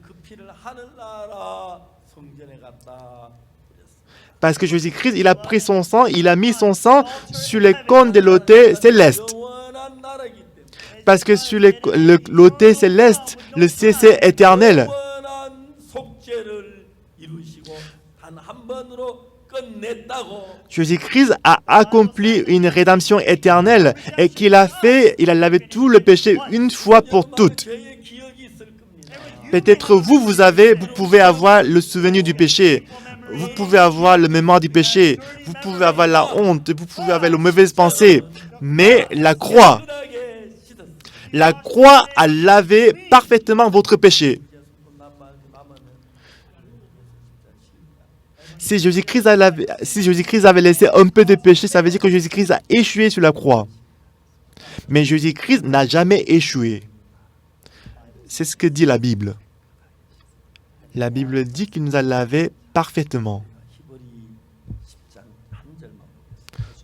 Parce que Jésus-Christ, il a pris son sang, il a mis son sang sur les cônes de l'autel céleste. Parce que sur l'autel céleste, le ciel c'est éternel. Jésus-Christ a accompli une rédemption éternelle et il a lavé tout le péché une fois pour toutes. Peut-être vous pouvez avoir le souvenir du péché. Vous pouvez avoir le mémoire du péché. Vous pouvez avoir la honte. Vous pouvez avoir les mauvaises pensées. Mais la croix a lavé parfaitement votre péché. Si Jésus-Christ avait laissé un peu de péché, ça veut dire que Jésus-Christ a échoué sur la croix. Mais Jésus-Christ n'a jamais échoué. C'est ce que dit la Bible. La Bible dit qu'il nous a lavé parfaitement.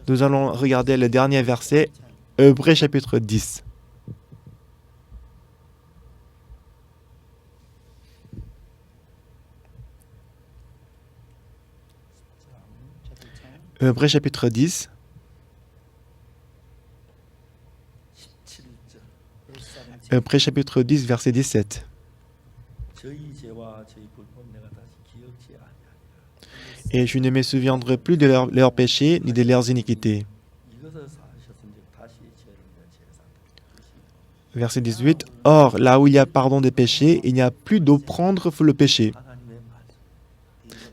Nous allons regarder le dernier verset, Hébreux chapitre 10. Hébreux chapitre 10. Hébreux chapitre 10, verset 17. Et je ne me souviendrai plus de leurs péchés ni de leurs iniquités. Verset 18. Or, là où il y a pardon des péchés, il n'y a plus d'offrande pour le péché.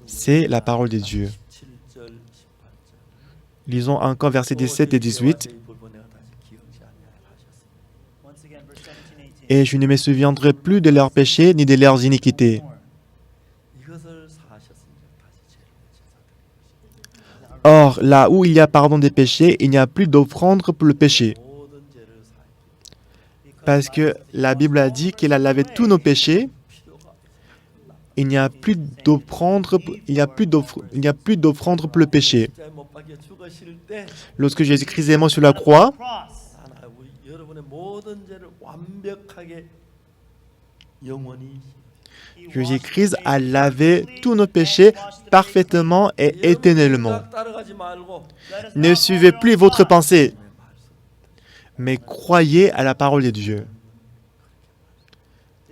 C'est la parole de Dieu. Lisons encore versets 17 et 18. Et je ne me souviendrai plus de leurs péchés ni de leurs iniquités. Or, là où il y a pardon des péchés, il n'y a plus d'offrande pour le péché. Parce que la Bible a dit qu'elle a lavé tous nos péchés. Il n'y a plus d'offrande pour le péché. Lorsque Jésus-Christ est mort sur la croix, Jésus-Christ a lavé tous nos péchés parfaitement et éternellement. Ne suivez plus votre pensée, mais croyez à la parole de Dieu.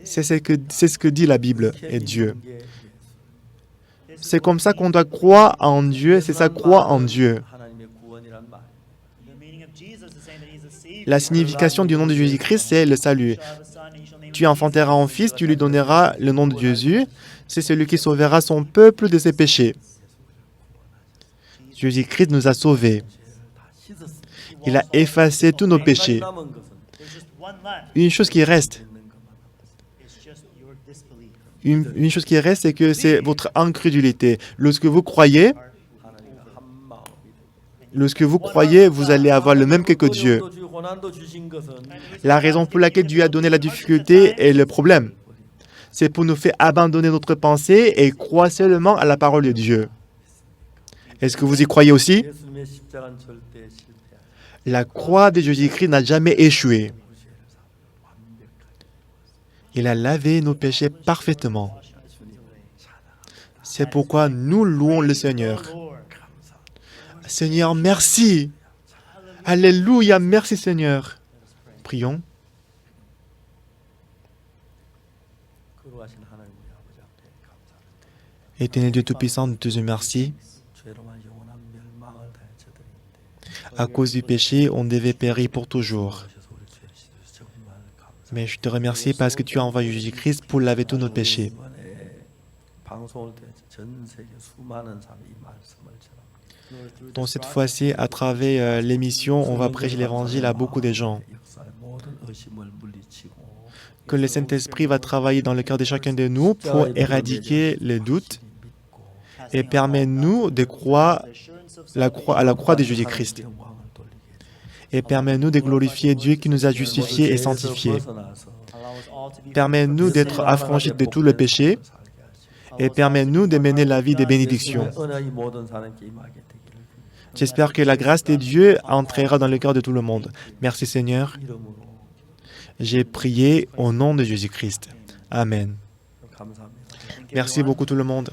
C'est ce que dit la Bible et Dieu. C'est comme ça qu'on doit croire en Dieu, c'est ça, croire en Dieu. La signification du nom de Jésus-Christ, c'est le salut. Tu enfanteras un fils, tu lui donneras le nom de Jésus. C'est celui qui sauvera son peuple de ses péchés. Jésus-Christ nous a sauvés. Il a effacé tous nos péchés. Une chose qui reste. Une chose qui reste, c'est que c'est votre incrédulité. Lorsque vous croyez, vous allez avoir le même que Dieu. La raison pour laquelle Dieu a donné la difficulté est le problème. c'est pour nous faire abandonner notre pensée et croire seulement à la parole de Dieu. Est-ce que vous y croyez aussi? 예수님의 십자가는 절대 실패하지 La croix de Jésus-Christ n'a jamais échoué. Il a lavé nos péchés parfaitement. C'est pourquoi nous louons le Seigneur. Seigneur, merci. Alléluia, merci Seigneur. Prions. 거룩하신 하나님 우리 아버지 앞에 감사합니다. Éternel Dieu Tout-Puissant, nous te remercions. 죄로만 영원한 멸망을 당했으더니 À cause du péché, on devait périr pour toujours. 오셔서 우리 죄를 씻으셔서 정말 감사합니다. Mais je te remercie parce que tu as envoyé Jésus-Christ pour laver tous nos péchés. 이번에 방송을 통해서 전 세계 수많은 사람이 이 말씀을 전합니다. Donc cette fois-ci, à travers l'émission, on va prêcher l'évangile à beaucoup de gens. 역사의 모든 의심을 물리치고 Que le Saint-Esprit va travailler dans le cœur de chacun de nous pour éradiquer les doutes et permet-nous de croire à la croix de Jésus-Christ. Et permet-nous de glorifier Dieu qui nous a justifiés et sanctifiés. Permet-nous d'être affranchis de tout le péché et permet-nous de mener la vie des bénédictions. J'espère que la grâce de Dieu entrera dans le cœur de tout le monde. Merci Seigneur. J'ai prié au nom de Jésus-Christ. Amen. Merci beaucoup tout le monde.